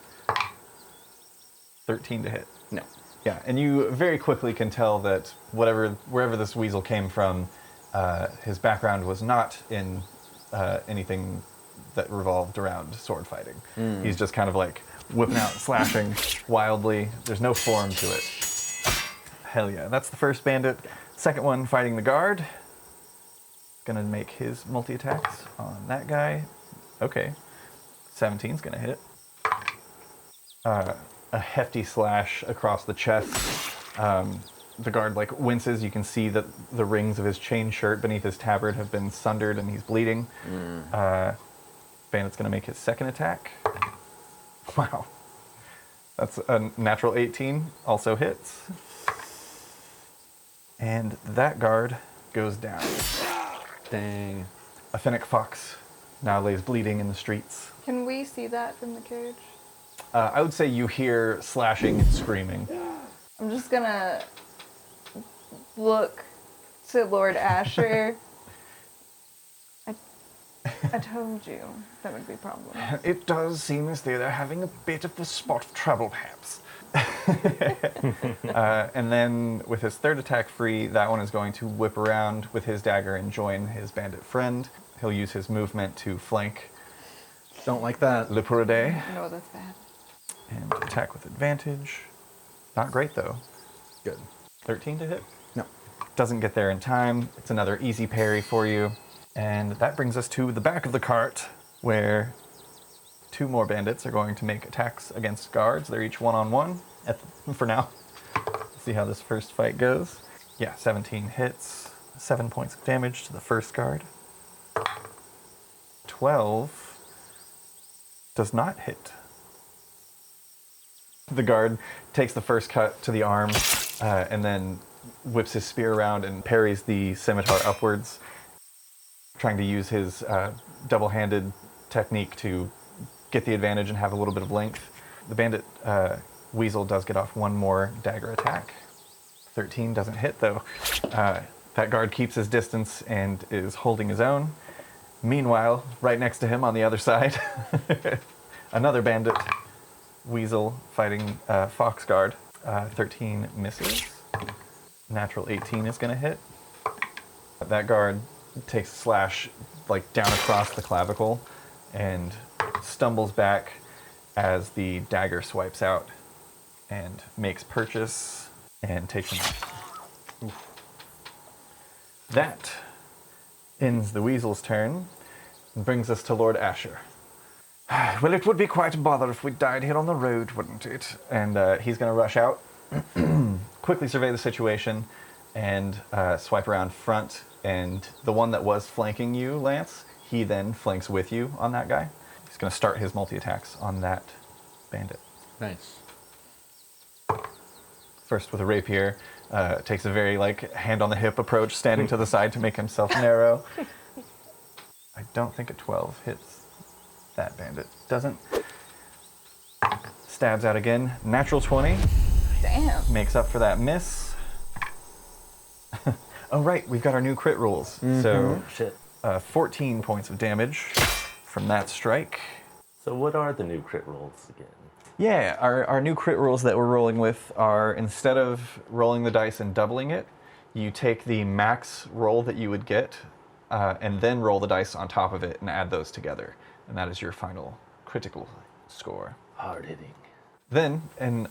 13 to hit. No. Yeah, and you very quickly can tell that wherever this weasel came from, his background was not in anything that revolved around sword fighting. He's just kind of like whipping out, slashing wildly. There's no form to it. Hell yeah. That's the first bandit. Second one fighting the guard. Gonna make his multi-attacks on that guy. Okay. 17's gonna hit. A hefty slash across the chest. The guard like winces. You can see that the rings of his chain shirt beneath his tabard have been sundered and he's bleeding. Bandit's gonna make his second attack. Wow. That's a natural 18, also hits. And that guard goes down. Dang. A fennec fox now lays bleeding in the streets. Can we see that from the carriage? I would say you hear slashing and screaming. I'm just gonna look to Lord Asher. I told you that would be a problem. It does seem as though they're having a bit of a spot of trouble, perhaps. And then with his third attack free, that one is going to whip around with his dagger and join his bandit friend. He'll use his movement to flank Don't like that. Le Pourade No, that's bad. and attack with advantage. Not great, though. Good. 13 to hit. No. Doesn't get there in time. It's another easy parry for you. And that brings us to the back of the cart, where two more bandits are going to make attacks against guards. They're each one-on-one for now. See how this first fight goes. Yeah, 17 hits. 7 points of damage to the first guard. 12 does not hit. The guard takes the first cut to the arm and then whips his spear around and parries the scimitar upwards, trying to use his double-handed technique to get the advantage and have a little bit of length. The bandit weasel does get off one more dagger attack. 13 doesn't hit, though. That guard keeps his distance and is holding his own. Meanwhile, right next to him on the other side, another bandit weasel fighting fox guard. 13 misses. Natural 18 is going to hit. That guard takes a slash like down across the clavicle and stumbles back as the dagger swipes out and makes purchase and takes him out. Oof. That ends the weasel's turn and brings us to Lord Asher. Well, it would be quite a bother if we died here on the road, wouldn't it? And he's going to rush out, quickly survey the situation, and swipe around front. And the one that was flanking you, Lance, he then flanks with you on that guy. He's going to start his multi-attacks on that bandit. Nice. First with a rapier, takes a very hand on the hip approach, standing to the side to make himself narrow. I don't think a 12 hits that bandit. Doesn't. Stabs out again. Natural 20. Damn. Makes up for that miss. Oh right, we've got our new crit rules. So Shit. 14 points of damage from that strike. So what are the new crit rolls again? Yeah, our new crit rules that we're rolling with are, instead of rolling the dice and doubling it, you take the max roll that you would get and then roll the dice on top of it and add those together. And that is your final critical score. Hard hitting. Then, and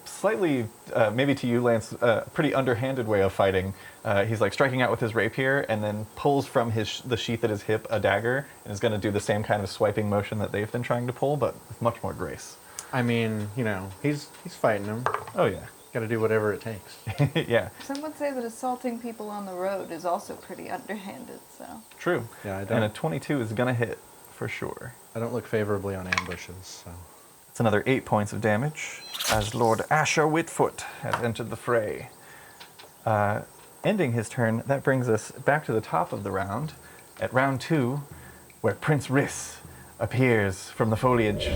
slightly, maybe to you, Lance, pretty underhanded way of fighting. He's striking out with his rapier and then pulls from the sheath at his hip a dagger and is going to do the same kind of swiping motion that they've been trying to pull, but with much more grace. I mean, he's fighting him. Oh yeah. Got to do whatever it takes. Yeah. Some would say that assaulting people on the road is also pretty underhanded, so. True. Yeah, I And a don't. 22 is going to hit for sure. I don't look favorably on ambushes. So. It's another 8 points of damage as Lord Asher Whitfoot has entered the fray. Ending his turn, that brings us back to the top of the round, at round 2, where Prince Riss appears from the foliage.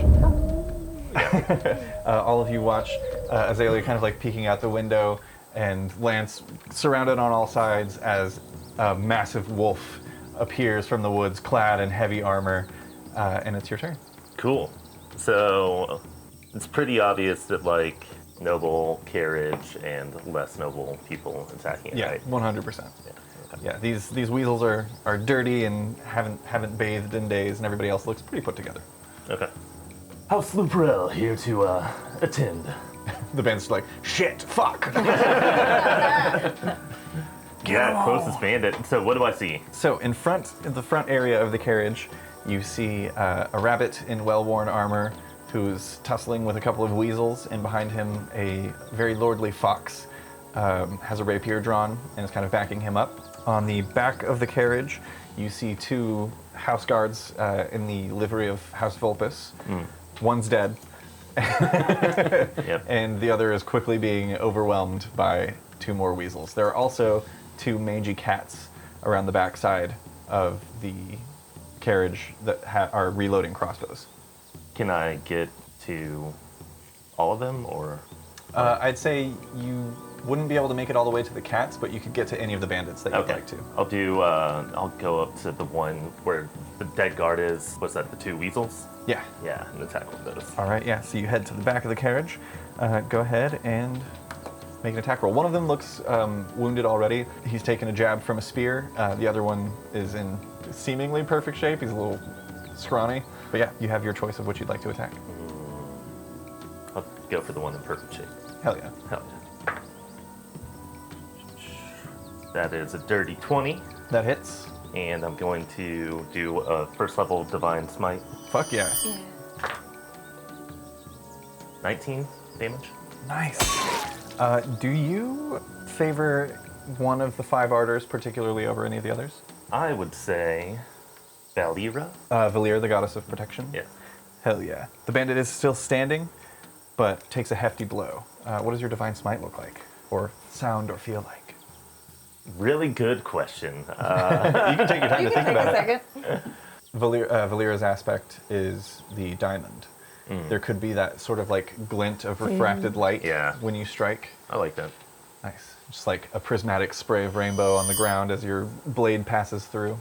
All of you watch Azalea kind of peeking out the window, and Lance surrounded on all sides as a massive wolf appears from the woods, clad in heavy armor, and it's your turn. Cool. So it's pretty obvious that noble carriage and less noble people attacking it, Yeah, right? 100%. Yeah. Okay. Yeah, these weasels are dirty and haven't bathed in days, and everybody else looks pretty put together. Okay. House Luprel here to attend. The band's like, shit, fuck. Yeah, closest bandit. So what do I see? So in the front area of the carriage, you see a rabbit in well-worn armor who's tussling with a couple of weasels, and behind him a very lordly fox has a rapier drawn and is kind of backing him up. On the back of the carriage, you see two house guards in the livery of House Vulpus. One's dead, Yep. and the other is quickly being overwhelmed by two more weasels. There are also two mangy cats around the backside of the carriage that are reloading crossbows. Can I get to all of them, or? I'd say you wouldn't be able to make it all the way to the cats, but you could get to any of the bandits that you'd like to. I'll do. I'll go up to the one where the dead guard is. Was that the two weasels? Yeah. Yeah, and attack one of those. All right, yeah. So you head to the back of the carriage. Go ahead and make an attack roll. One of them looks wounded already. He's taken a jab from a spear. The other one is in seemingly perfect shape. He's a little scrawny. But yeah, you have your choice of what you'd like to attack. I'll go for the one in perfect shape. Hell yeah. Hell yeah. That is a dirty 20, That hits. and I'm going to do a first level Divine Smite. Fuck yeah. 19 damage. Nice. Do you favor one of the 5 ardors particularly over any of the others? I would say Valira. Valir, the goddess of protection? Yes. Hell yeah. The bandit is still standing, but takes a hefty blow. What does your divine smite look like? Or sound or feel like? Really good question. You can take your time You to can think take about a it. second. Valira's aspect is the diamond. There could be that sort of like glint of refracted light Yeah. when you strike. I like that. Nice. Just like a prismatic spray of rainbow on the ground as your blade passes through.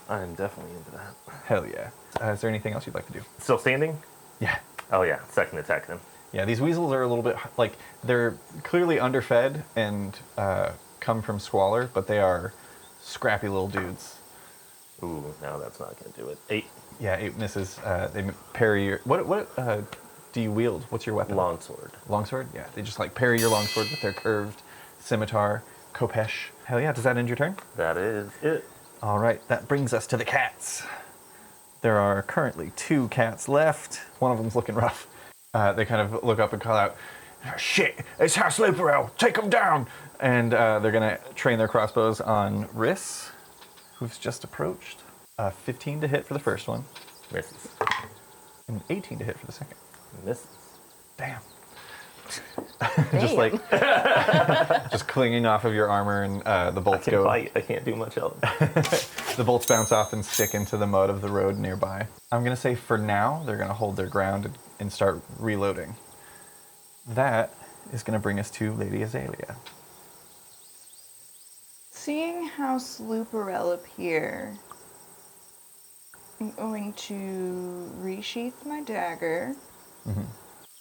I'm definitely into that. Hell yeah. Is there anything else you'd like to do? Still standing? Yeah. Oh yeah, second attack then. Yeah, these weasels are a little bit, like, they're clearly underfed and come from squalor, but they are scrappy little dudes. Ooh, no, that's not gonna do it. 8 Yeah, 8 misses. They parry your... What do you wield? What's your weapon? longsword. Longsword? Yeah, they just, like, parry your longsword with their curved scimitar, Kopesh. Hell yeah, does that end your turn? That is it. All right, that brings us to the cats. There are currently 2 cats left. One of them's looking rough. They kind of look up and call out, "Shit, it's House Luperel, take them down!" And they're gonna train their crossbows on Riss, who's just approached. 15 to hit for the first one, Misses. and 18 to hit for the second. Misses. Damn. Just like, just clinging off of your armor, and the I bolts can go. fight. I can't do much else. The bolts bounce off and stick into the mud of the road nearby. I'm gonna say for now, they're gonna hold their ground and start reloading. That is gonna bring us to Lady Azalea. Seeing House Luperel appear, I'm going to resheath my dagger,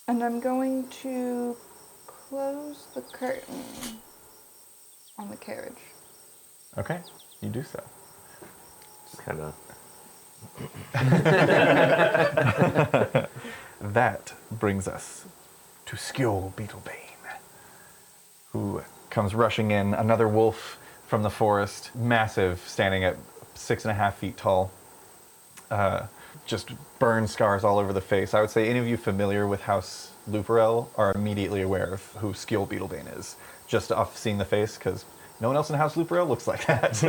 and I'm going to close the curtain on the carriage. Okay, you do so. Just kind of. That brings us to Skjol Beetlebane, who comes rushing in, another wolf from the forest, massive, standing at 6.5 feet tall. Just burn scars all over the face. I would say any of you familiar with House Luperel are immediately aware of who Skjol Beetlebane is, just off seeing the face, because no one else in House Luperel looks like that.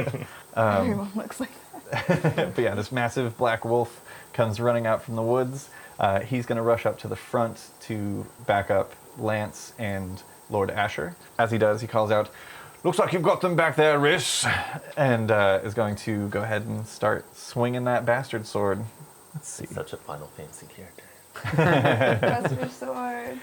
Everyone looks like that. But yeah, this massive black wolf comes running out from the woods. He's going to rush up to the front to back up Lance and Lord Asher. As he does, he calls out, "Looks like you've got them back there, Riss," and is going to go ahead and start swinging that bastard sword. Let's see. Such a Final Fantasy character. Buster sword.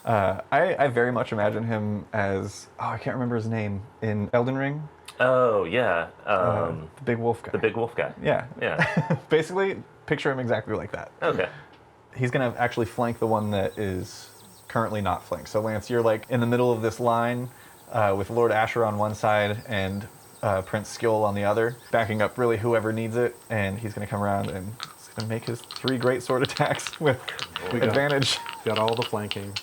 I very much imagine him as, I can't remember his name, in Elden Ring. Oh yeah. The big wolf guy. The big wolf guy. Yeah. Yeah. Basically, picture him exactly like that. Okay. He's going to actually flank the one that is currently not flanked. So Lance, you're like in the middle of this line with Lord Asher on one side and Prince Skjol on the other, backing up really whoever needs it, and he's going to come around and he's going to make his 3 great sword attacks with advantage. Got all the flanking.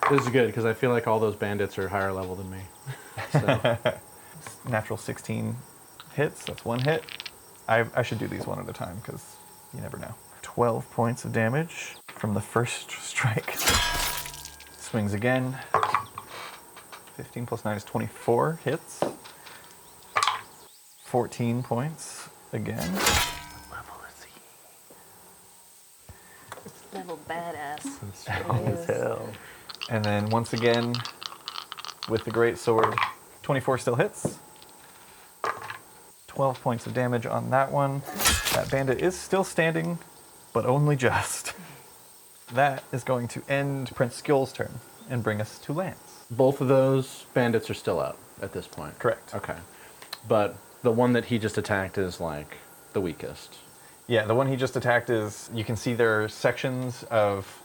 This is good, because I feel like all those bandits are higher level than me. So, Natural 16 hits. That's one hit. I should do these one at a time because you never know. 12 points of damage from the first strike. Swings again. 15 plus 9 is 24 hits. 14 points again. Level is he? Level badass. Strong as hell. And then once again, with the great sword, 24 still hits. 12 points of damage on that one. That bandit is still standing, but only just. That is going to end Prince Skjol's turn and bring us to Lance. both of those bandits are still up at this point. Correct. Okay. But the one that he just attacked is like the weakest. Yeah, the one he just attacked is, you can see there are sections of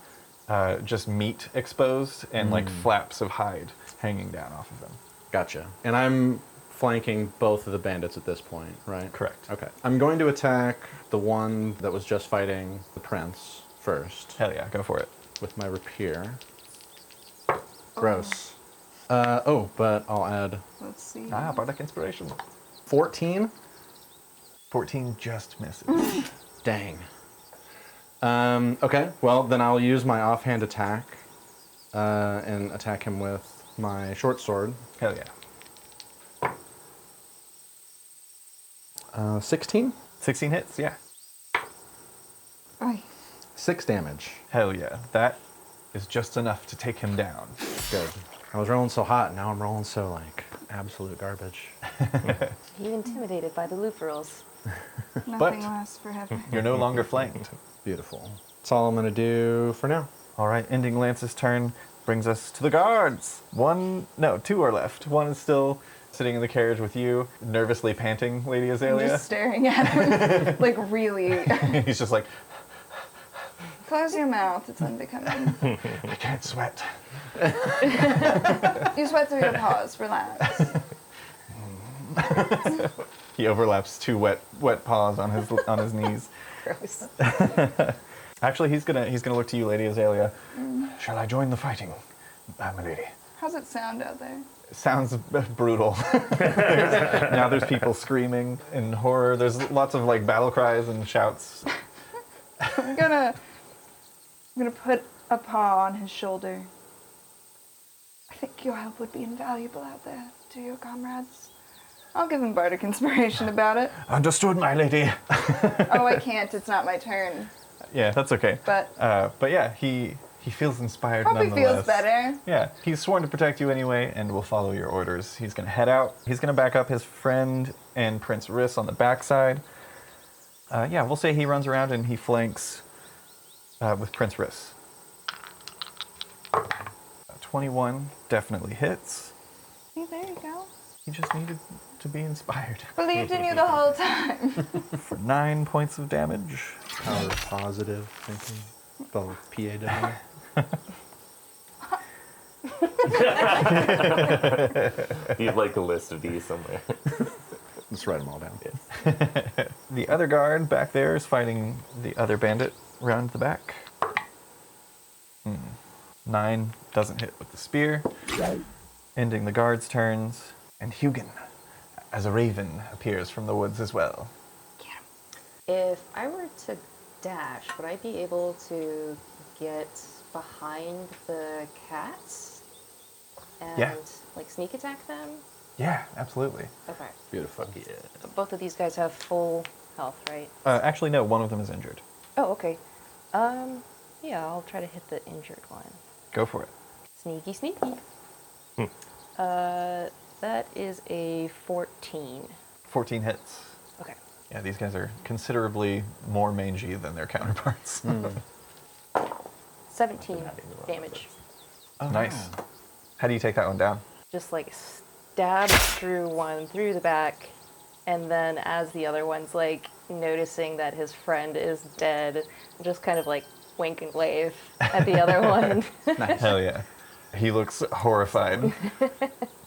just meat exposed and like flaps of hide hanging down off of them. Gotcha. And I'm flanking both of the bandits at this point, right? Correct. Okay. I'm going to attack the one that was just fighting the prince first Hell yeah, go for it. with my rapier. Gross. But I'll add Let's see. Ah, Bardic Inspiration. 14. 14 just misses. Dang. Okay, well, then I'll use my offhand attack and attack him with my short sword. Hell yeah. 16? 16 hits, yeah. Ay. 6 damage. Hell yeah. That is just enough to take him down. Good. I was rolling so hot, now I'm rolling so, like, absolute garbage. You intimidated by the loop rolls. Nothing lasts forever. You're no longer flanked. Beautiful. That's all I'm going to do for now. All right, ending Lance's turn brings us to the guards. Two are left. One is still sitting in the carriage with you, nervously panting, Lady I'm Azalea. just staring at him, like really. He's just like, Close your mouth, it's unbecoming. I can't sweat. You sweat through your paws, relax. He overlaps two wet paws on his knees. Gross. Actually, he's gonna look to you, Lady Azalea. Shall I join the fighting, my lady? How's it sound out there? It sounds brutal. Now there's people screaming in horror. There's lots of like battle cries and shouts. I'm gonna put a paw on his shoulder. I think your help would be invaluable out there to your comrades. I'll give him bardic inspiration about it. Understood, my lady. Oh, I can't. It's not my turn. Yeah, that's okay. But yeah, he feels inspired probably nonetheless. feels better. Yeah, he's sworn to protect you anyway, and will follow your orders. He's gonna head out. He's gonna back up his friend and Prince Riss on the backside. Yeah, we'll say he runs around and he flanks with Prince Riss. 21 definitely hits. See, there you go. He just needed to be inspired. Believed in you the whole time. For 9 points of damage. Power of positive thinking. Spelled P-A-W. You have like a list of these somewhere. Let's write them all down. The other guard back there is fighting the other bandit round the back. 9 doesn't hit with the spear. Ending the guard's turns. And Hugin, as a raven, appears from the woods as well. If I were to dash, would I be able to get behind the cats and Yeah. like sneak attack them? Yeah, absolutely. Okay. Beautiful. Yeah. Both of these guys have full health, right? Actually, no, one of them is injured. Oh, okay. Yeah, I'll try to hit the injured one. Go for it. Sneaky, sneaky. That is a 14. 14 hits. Okay. Yeah, these guys are considerably more mangy than their counterparts. 17 damage. Oh, nice. How do you take that one down? Just like stabs through one through the back, and then as the other one's like noticing that his friend is dead, just kind of like wink and wave at the other one. Hell yeah. He looks horrified.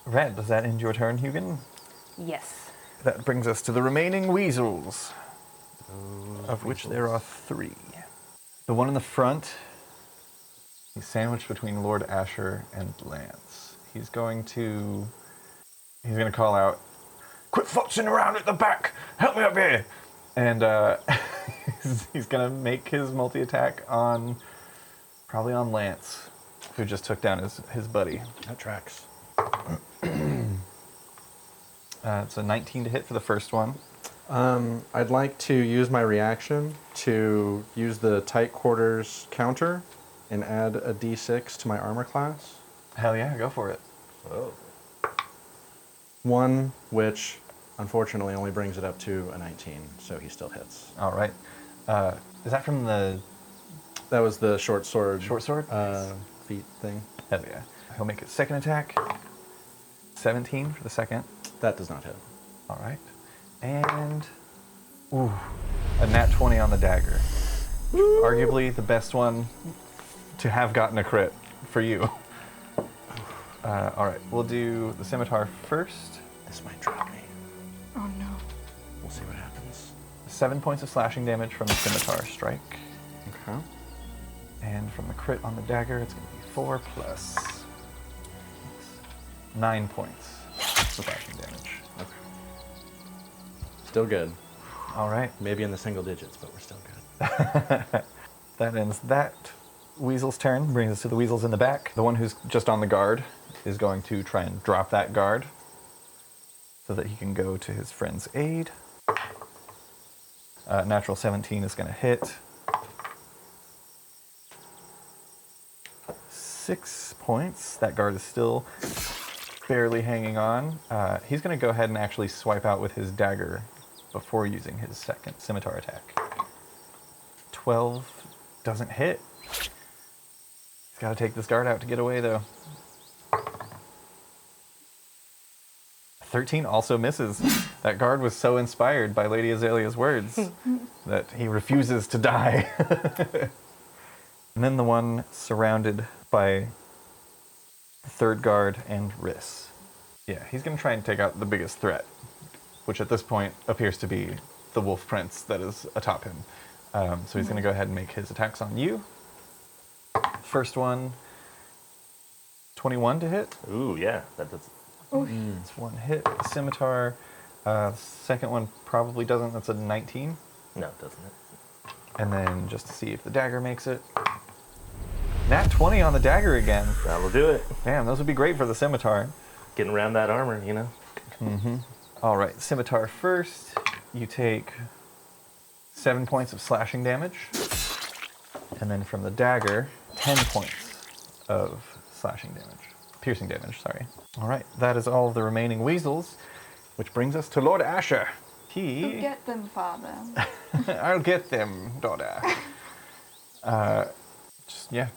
Red, does that end your turn, Hugin? Yes. That brings us to the remaining weasels, of which there are 3. The one in the front, he's He's sandwiched between Lord Asher and Lance. He's going to call out, "Quit futzing around at the back! Help me up here!" And he's going to make his multi-attack probably on Lance, who just took down his buddy. That tracks. It's a 19 to hit for the first one. I'd like to use my reaction to use the tight quarters counter and add a d6 to my armor class. Hell yeah, go for it. Oh. 1, which unfortunately only brings it up to a 19, so he still hits. All right. Is that from the That was the short sword. short sword? Feet thing. Hell yeah. He'll make his second attack. 17 for the second. That does not hit. All right. And a nat 20 on the dagger. Arguably the best one to have gotten a crit for you. All right, we'll do the scimitar first. This might drop me. Oh no. We'll see what happens. 7 points of slashing damage from the scimitar strike. Okay. And from the crit on the dagger, it's going to be 4 plus 9 points of slashing damage. Okay. Still good. All right. Maybe in the single digits, but we're still good. That ends that weasel's turn. Brings us to the weasels in the back. The one who's just on the guard is going to try and drop that guard so that he can go to his friend's aid. Natural 17 is going to hit. 6 points. That guard is still barely hanging on. He's going to go ahead and actually swipe out with his dagger before using his second scimitar attack. 12 doesn't hit. He's got to take this guard out to get away, though. 13 also misses. That guard was so inspired by Lady Azalea's words that he refuses to die. And then the one surrounded by the third guard and Riss. Yeah, he's going to try and take out the biggest threat, which at this point appears to be the wolf prince that is atop him. So he's going to go ahead and make his attacks on you. First one, 21 to hit. Ooh, yeah, that does. It's one hit. Scimitar. Second one probably doesn't. That's a 19. No, it doesn't. And then just to see if the dagger makes it. Nat 20 on the dagger again. That'll do it. Damn, those would be great for the scimitar. Getting around that armor, you know. All right, scimitar first. You take 7 points of slashing damage. And then from the dagger, 10 points of slashing damage. Piercing damage, sorry. All right, that is all of the remaining weasels, which brings us to Lord Asher. Go get them, father. I'll get them, daughter.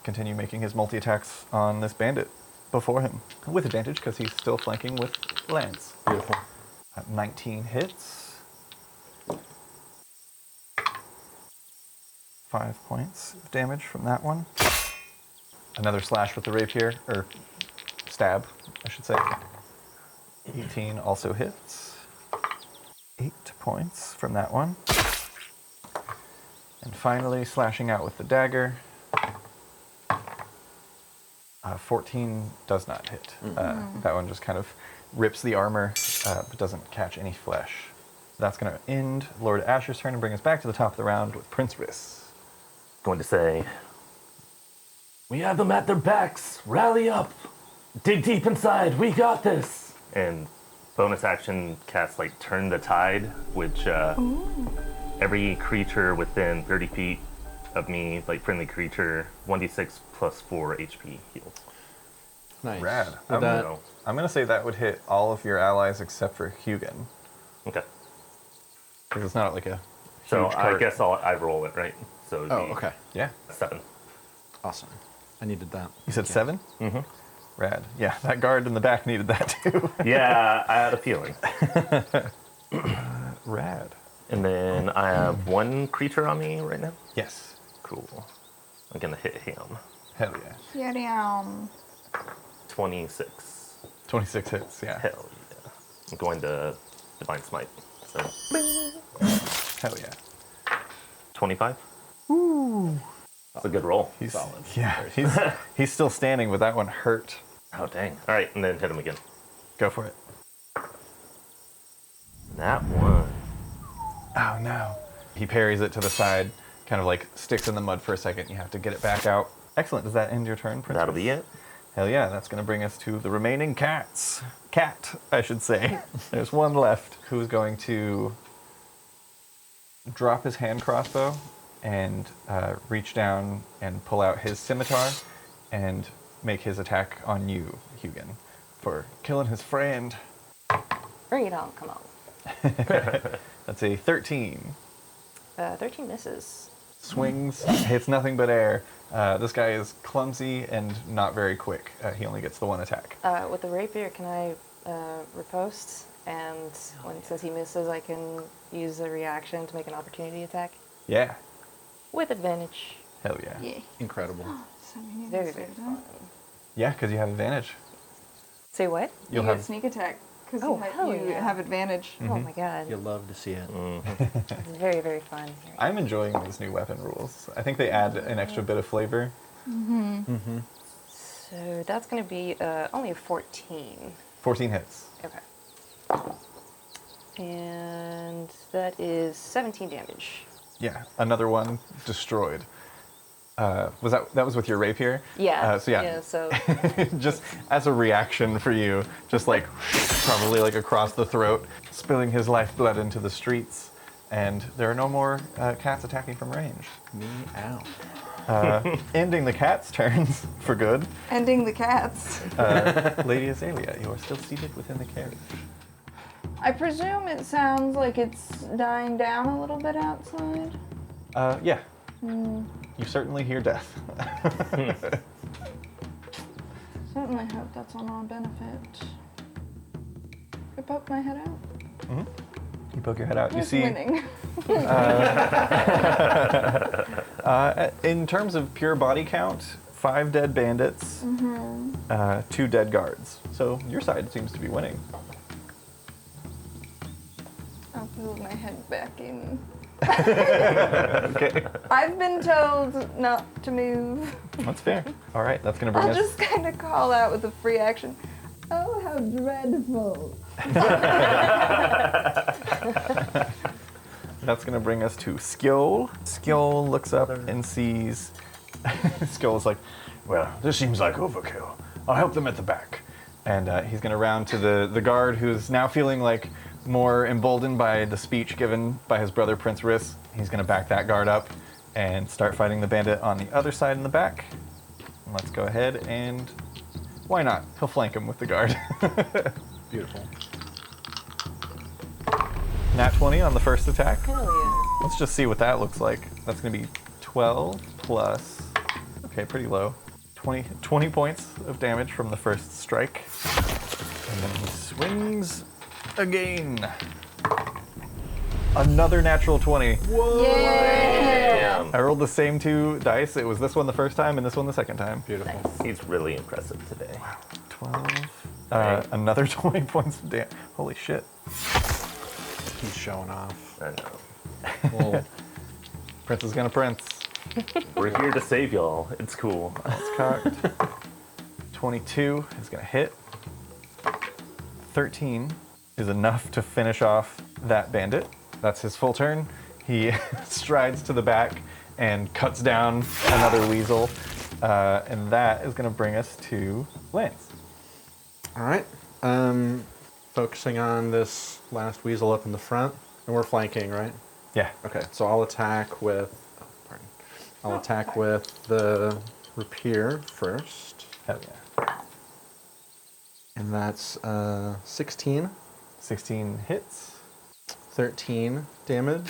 Continue making his multi-attacks on this bandit before him. With advantage, because he's still flanking with Lance. Beautiful. 19 hits. 5 points of damage from that one. Another slash with the rapier, or stab, I should say. 18 also hits. 8 points from that one. And finally, slashing out with the dagger. 14 does not hit. That one just kind of rips the armor, but doesn't catch any flesh. That's going to end Lord Asher's turn and bring us back to the top of the round with Prince Riss. Going to say, we have them at their backs. Rally up. Dig deep inside. We got this. And bonus action cast like Turn the Tide, which every creature within 30 feet of me, like friendly creature, 1d6 plus 4 HP heals. Nice. Rad. With that, I'm going to say that would hit all of your allies except for Hugin. Okay. Because it's not like a So huge I cart. guess I roll it, right? So it'd be okay. Yeah. 7. Awesome. I needed that. You said 7? Mm-hmm. Rad. Yeah, that guard in the back needed that too. Yeah, I had a feeling. Rad. And then I have one creature on me right now. Yes. Cool. I'm gonna hit him. Hell yeah. Yum. 26. 26 hits, yeah. Hell yeah. I'm going to Divine Smite. So Hell yeah. 25. That's a good roll. He's, Solid. Yeah, he's still standing, but that one hurt. Oh, dang. All right, and then hit him again. Go for it. That one. Oh no. He parries it to the side, kind of like sticks in the mud for a second. You have to get it back out. Excellent. Does that end your turn, Princess? That'll be it. Hell yeah, that's going to bring us to the remaining cats. Cat, I should say. There's one left who's going to drop his hand crossbow and reach down and pull out his scimitar and make his attack on you, Hugin, for killing his friend. Bring it on, come on. That's a 13. 13 misses. Swings, hits nothing but air. This guy is clumsy and not very quick. He only gets the one attack. With the rapier, can I riposte? And when it says he misses, I can use a reaction to make an opportunity attack Yeah. with advantage. Hell yeah. Yay. Incredible. Very, very fun. Yeah, because you have advantage. Say what? You'll You get have sneak attack because Oh, hell you yeah. have advantage. Oh my god. You'll love to see it. It's very, very fun. I'm enjoying these new weapon rules. I think they add an extra bit of flavor. So that's going to be only a 14. 14 hits. Okay. And that is 17 damage. Yeah, another one destroyed. That was with your rapier? Yeah. So yeah, Yeah, so just as a reaction for you, just like probably like across the throat, spilling his lifeblood into the streets, and there are no more cats attacking from range. Meow. Ending the cat's turns for good. Ending the cats. Lady Azalea, you are still seated within the carriage. I presume it sounds like it's dying down a little bit outside. Yeah. You certainly hear death. Certainly hope that's on our benefit. I poke my head out. You poke your head out. Who's you see. winning? In terms of pure body count, 5 dead bandits, 2 dead guards. So your side seems to be winning. I'll pull my head back in. Okay, I've been told not to move. that's fair. All right, that's gonna bring I'll us. just kind of call out with a free action. Oh, how dreadful. That's gonna bring us to Skjold. Skjold looks up and sees. Skjold's like, well, this seems like overkill. I'll help them at the back. And he's gonna round to the guard, who's now feeling like more emboldened by the speech given by his brother Prince Riss. He's gonna back that guard up and start fighting the bandit on the other side in the back. And let's go ahead and why not? He'll flank him with the guard. Beautiful. Nat 20 on the first attack. hell yeah. Let's just see what that looks like. That's gonna be 12 plus, okay, pretty low. 20 points of damage from the first strike. And then he swings again. Another natural 20. Damn. I rolled the same 2 dice. It was this one the first time and this one the second time. Beautiful. He's really impressive today. 12. Another 20 points of damage. Holy shit. He's showing off. I know. Well, Prince is gonna prince. We're here to save y'all. It's cool. It's cocked. 22 is gonna hit. 13 is enough to finish off that bandit. That's his full turn. He strides to the back and cuts down another weasel. And that is gonna bring us to Lance. all right. Focusing on this last weasel up in the front, and we're flanking, right? Yeah. Okay, so I'll attack with. I'll attack with the rapier first, Hell yeah. and that's 16, 16 hits. 13 damage,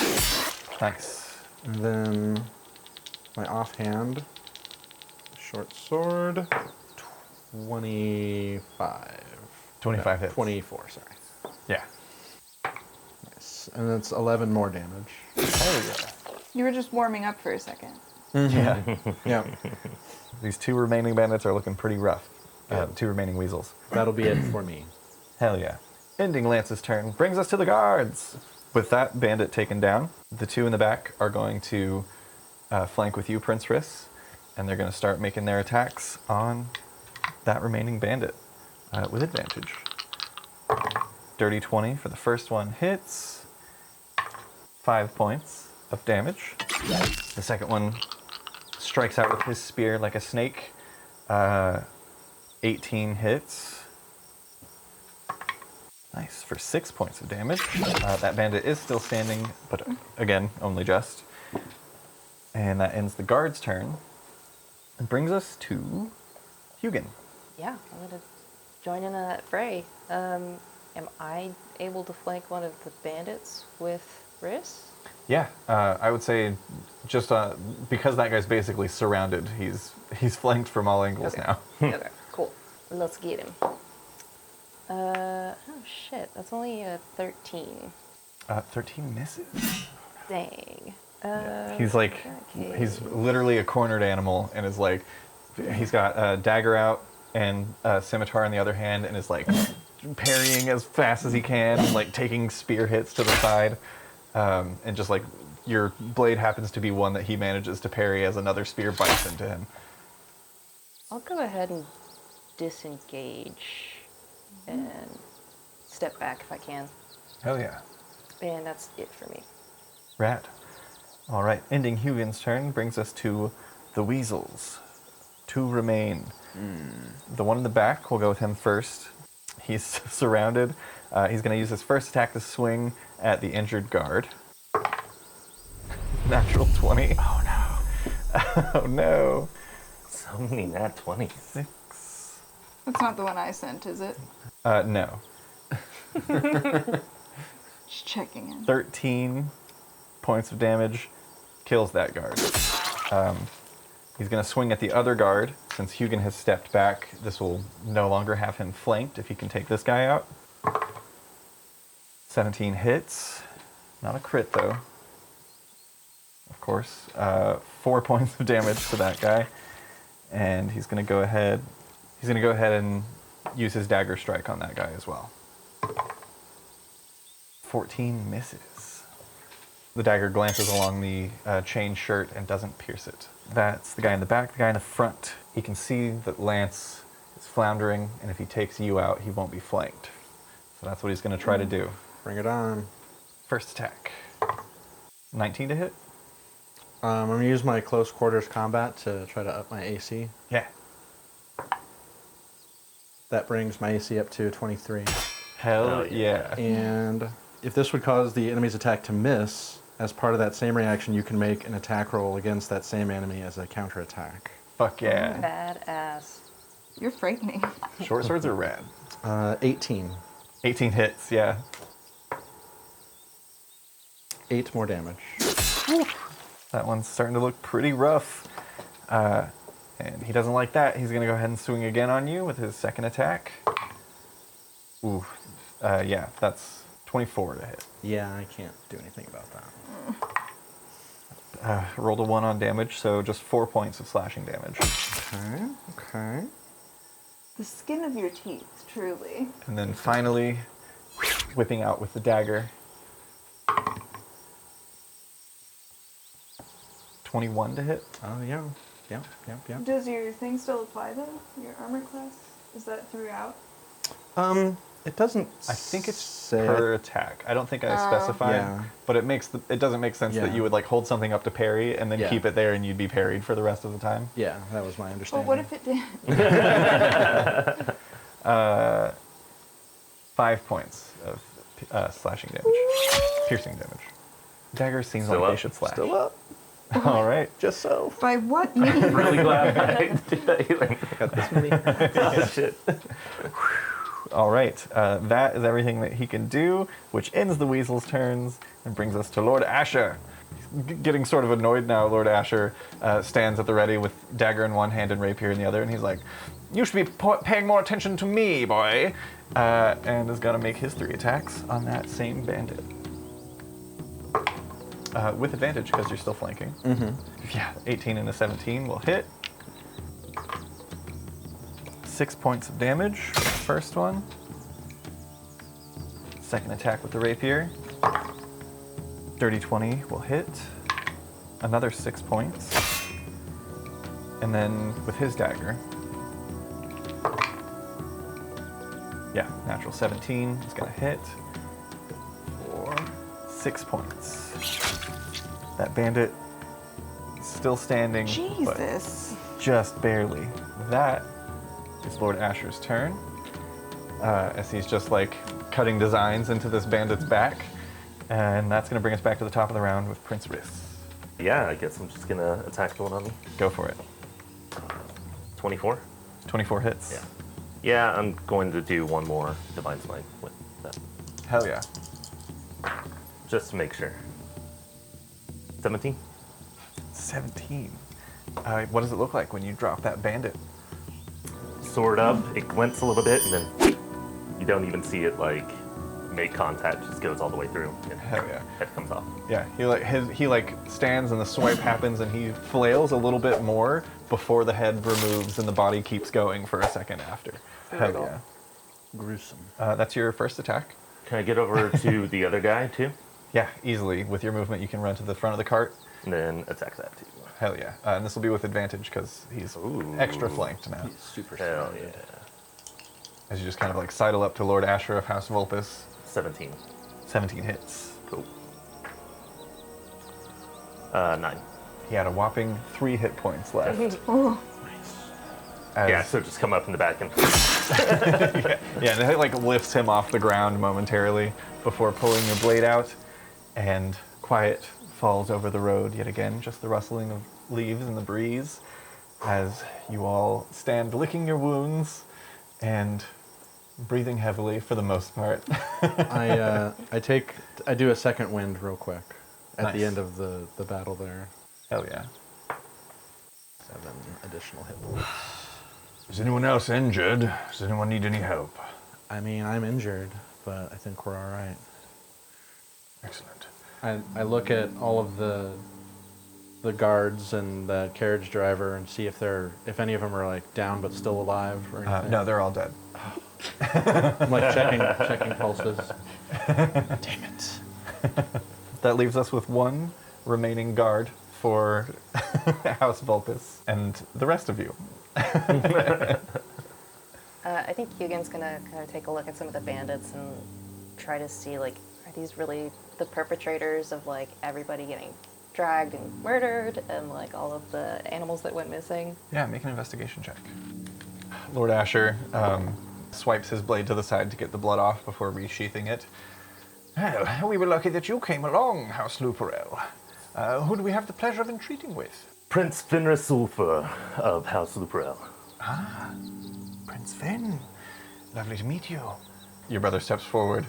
Nice. and then my offhand short sword, 25. 25 hits. 24, sorry. Yeah. Nice. And that's 11 more damage. Hell yeah. You were just warming up for a second. Yeah. Yeah, These 2 remaining bandits are looking pretty rough. 2 remaining weasels. that'll be it for me. Hell yeah. Ending Lance's turn brings us to the guards. With that bandit taken down, the 2 in the back are going to flank with you, Prince Riss. and they're going to start making their attacks on that remaining bandit with advantage. Dirty 20 for the first one hits. 5 points of damage. The second one strikes out with his spear like a snake. 18 hits. Nice, for 6 points of damage. That bandit is still standing, but again, only just. And that ends the guard's turn. And brings us to Hugin. Yeah, I'm gonna join in on that fray. Am I able to flank one of the bandits with Riss? Yeah, I would say just because that guy's basically surrounded, he's flanked from all angles now. Okay, cool. Let's get him. Oh shit, that's only a 13. 13 misses. Dang. He's like, he's literally a cornered animal, and is like, he's got a dagger out and a scimitar in the other hand, and is like parrying as fast as he can, and like taking spear hits to the side, and just like your blade happens to be one that he manages to parry as another spear bites into him. I'll go ahead and disengage and step back if I can. Hell yeah. And that's it for me. Rad. All right, ending Hugin's turn brings us to the weasels. 2 remain. The one in the back, we'll go with him first. He's surrounded. He's going to use his first attack to swing at the injured guard. Natural 20. Oh no. Oh no. So many nat 20s. 6. That's not the one I sent, is it? No. Just checking in. 13 points of damage. Kills that guard. He's going to swing at the other guard. Since Hugin has stepped back, this will no longer have him flanked if he can take this guy out. 17 hits. Not a crit, though. Of course. 4 points of damage to that guy. And he's going to go ahead. He's going to go ahead and use his dagger strike on that guy as well. 14 misses. The dagger glances along the chain shirt and doesn't pierce it. That's the guy in the back. The guy in the front, he can see that Lance is floundering, and if he takes you out, he won't be flanked. So that's what he's going to try to do. Bring it on. First attack. 19 to hit? I'm going to use my close quarters combat to try to up my AC. Yeah. That brings my AC up to 23. Hell yeah. And if this would cause the enemy's attack to miss, as part of that same reaction, you can make an attack roll against that same enemy as a counterattack. Fuck yeah. Badass. You're frightening. Short swords are rad. 18. 18 hits, yeah. 8 more damage. That one's starting to look pretty rough. And he doesn't like that. He's going to go ahead and swing again on you with his second attack. Ooh. Yeah, that's 24 to hit. Yeah, I can't do anything about that. Rolled a 1 on damage, so just 4 points of slashing damage. Okay. The skin of your teeth, truly. And then finally, whipping out with the dagger. 21 to hit. Oh, yeah. Yep. Does your thing still apply though? Your armor class? Is that throughout? It doesn't. I think it's say per attack. I don't think I specified, Yeah. but it doesn't make sense that Yeah. you would like hold something up to parry and then Yeah. keep it there and you'd be parried for the rest of the time. Yeah, that was my But understanding. what if it did? 5 points of slashing damage, piercing damage. Dagger seems Still like up. they should slash. Still up? All right. Just so. By what means? Really glad I did that healing. Got this many. Oh, shit. All right. That is everything that he can do, which ends the weasel's turns and brings us to Lord Asher. Getting sort of annoyed now, Lord Asher stands at the ready with dagger in one hand and rapier in the other, and he's like, "You should be paying more attention to me, boy," and is going to make his 3 attacks on that same bandit. With advantage, because you're still flanking. Mm-hmm. Yeah, 18 and a 17 will hit. 6 points of damage for the first one. Second attack with the rapier. Dirty 20 will hit. Another 6 points. And then with his dagger, yeah, natural 17 is going to hit for 6 points. That bandit is still standing, but Jesus. just barely. That is Lord Asher's turn, as he's just like cutting designs into this bandit's back. And that's going to bring us back to the top of the round with Prince Riss. Yeah, I guess I'm just gonna attack the one on me. Go for it. 24? 24 hits. Yeah. Yeah, I'm going to do one more Divine Smite with that, Hell yeah. just to make sure. 17? 17. What does it look like when you drop that bandit? Sword up, it glints a little bit, and then you don't even see it like make contact, just goes all the way through, and Hell yeah. head comes off. Yeah, he stands and the swipe happens and he flails a little bit more before the head removes and the body keeps going for a second after. Hell yeah. Gruesome. That's your first attack. Can I get over to the other guy too? Yeah, easily. With your movement, you can run to the front of the cart. And then attack that too. Hell yeah. And this will be with advantage because he's extra flanked now. Super Hell strong. yeah. As you just kind of like sidle up to Lord Asher of House Vulpus. 17. 17 hits. Cool. 9. He had a whopping 3 hit points left. Nice. As- Yeah, so just come up in the back and Yeah, and it like lifts him off the ground momentarily before pulling your blade out, and quiet falls over the road yet again, just the rustling of leaves in the breeze as you all stand licking your wounds and breathing heavily for the most part. I do a second wind real quick at the Nice. end of the battle there. Hell yeah. 7 additional hit points. Is anyone else injured? Does anyone need any help? I mean, I'm injured, but I think we're all right. Excellent. I look at all of the guards and the carriage driver and see if any of them are like down but still alive or anything. No, they're all dead. I'm like checking pulses. Damn it. That leaves us with one remaining guard for House Vulpus and the rest of you. I think Hugin's gonna kind of take a look at some of the bandits and try to see, like, are these really the perpetrators of, like, everybody getting dragged and murdered and, like, all of the animals that went missing? Yeah, make an investigation check. Lord Asher swipes his blade to the side to get the blood off before resheathing it. Well, we were lucky that you came along, House Luperel. Who do we have the pleasure of entreating with? Prince Fenris Sulfur of House Luperel. Prince Finn. Lovely to meet you. Your brother steps forward.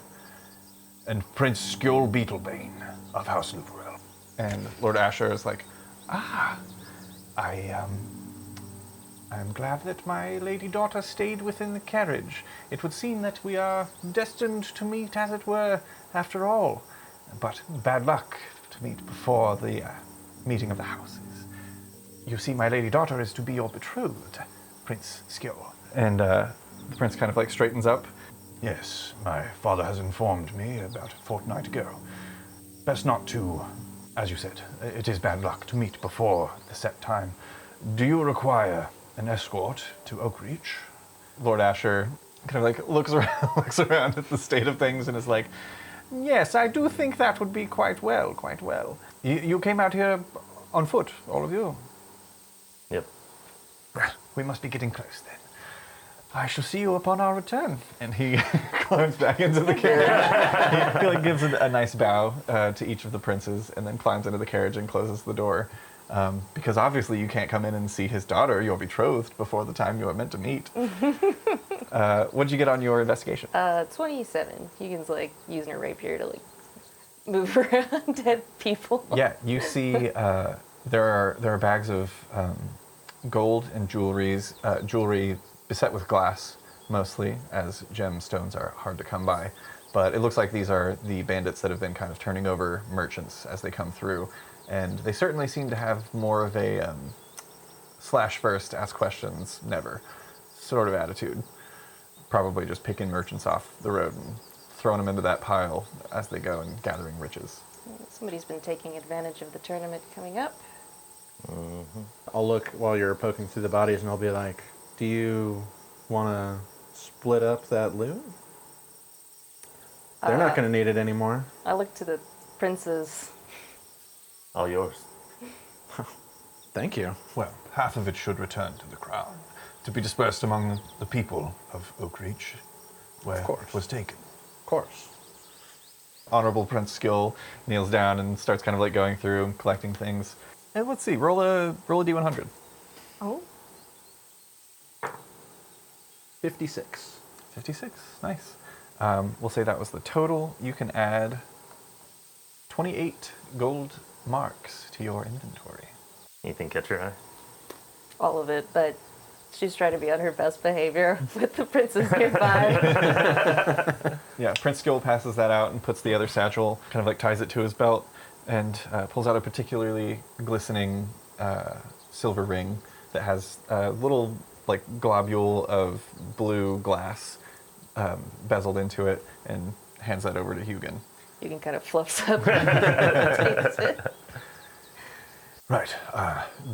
And Prince Skjold Beetlebane of House Luperel. And Lord Asher is like, I'm glad that my lady daughter stayed within the carriage. It would seem that we are destined to meet, as it were, after all. But bad luck to meet before the meeting of the houses. You see, my lady daughter is to be your betrothed, Prince Skjold. And the prince kind of like straightens up. Yes, my father has informed me about a fortnight ago. Best not to, as you said, it is bad luck to meet before the set time. Do you require an escort to Oakreach? Lord Asher kind of like looks around at the state of things and is like, yes, I do think that would be quite well. You came out here on foot, all of you. Yep. Well, we must be getting close then. I shall see you upon our return. And he climbs back into the carriage. He like gives a nice bow to each of the princes and then climbs into the carriage and closes the door. Because obviously you can't come in and see his daughter, your betrothed, before the time you were meant to meet. What'd you get on your investigation? 27. Hugin's, like, using her rapier to, like, move around dead people. Yeah, you see there are bags of gold and jewelry beset with glass, mostly, as gemstones are hard to come by. But it looks like these are the bandits that have been kind of turning over merchants as they come through. And they certainly seem to have more of a slash first, ask questions, never sort of attitude. Probably just picking merchants off the road and throwing them into that pile as they go and gathering riches. Somebody's been taking advantage of the tournament coming up. I'll look while you're poking through the bodies, and I'll be like, "Do you want to split up that loot? They're not going to need it anymore." I look to the princes. All yours. Thank you. Well, half of it should return to the crown, to be dispersed among the people of Oakreach, where it was taken. Of course. Honorable Prince Skill kneels down and starts kind of like going through and collecting things. And let's see, roll a d100. Oh. 56. 56, nice. We'll say that was the total. You can add 28 gold marks to your inventory. Anything catch your eye? All of it, but she's trying to be on her best behavior with the princes nearby. Yeah, Prince Skill passes that out and puts the other satchel, kind of like ties it to his belt, and pulls out a particularly glistening silver ring that has a little like globule of blue glass bezeled into it, and hands that over to Hugin. Hugin kind of fluffs up and takes it. Right.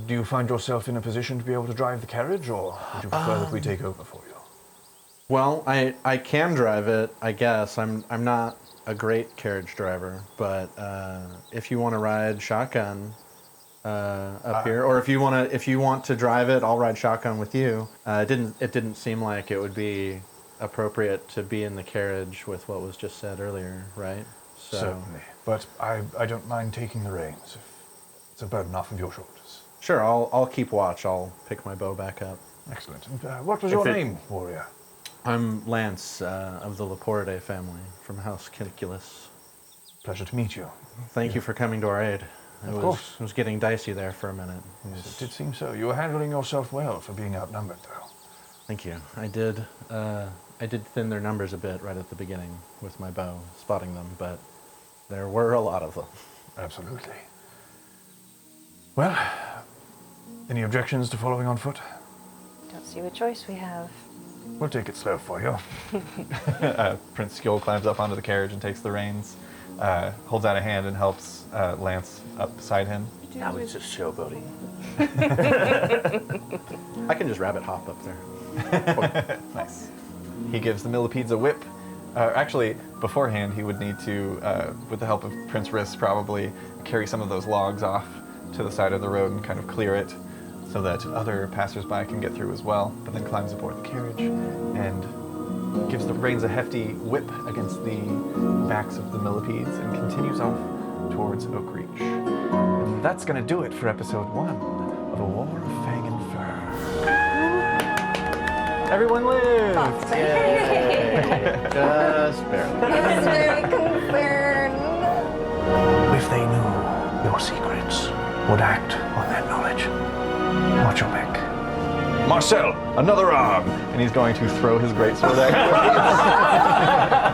Do you find yourself in a position to be able to drive the carriage, or would you prefer that we take over for you? Well, I can drive it, I guess. I'm not a great carriage driver, but if you want to ride shotgun up here, or if you want to drive it, I'll ride shotgun with you. It didn't seem like it would be appropriate to be in the carriage with what was just said earlier, right? So, Certainly. But I don't mind taking the reins if it's a burden off of your shoulders. sure, I'll keep watch. I'll pick my bow back up. Excellent. And, what was your name, warrior? I'm Lance of the Laporte family from House Caniculus. Pleasure to meet you. Thank you for coming to our aid. Of course. It was getting dicey there for a minute. Yes, it did seem so. You were handling yourself well for being outnumbered, though. Thank you. I did thin their numbers a bit right at the beginning with my bow, spotting them, but there were a lot of them. Absolutely. Well, any objections to following on foot? Don't see what choice we have. We'll take it slow for you. Prince Skill climbs up onto the carriage and takes the reins, holds out a hand and helps Lance up beside him. I was just showboating. I can just rabbit hop up there. Nice. He gives the millipedes a whip. Actually, beforehand, he would need to, with the help of Prince Riss, probably carry some of those logs off to the side of the road and kind of clear it so that other passersby can get through as well, but then climbs aboard the carriage and gives the reins a hefty whip against the backs of the millipedes and continues off towards Oakreach. And that's going to do it for episode 1 of A War of Fang and Fur. Everyone lives! Just barely. I'm very concerned. If they knew your secrets, would act on that knowledge. Watch your back. Marcel, another arm! And he's going to throw his greatsword at you.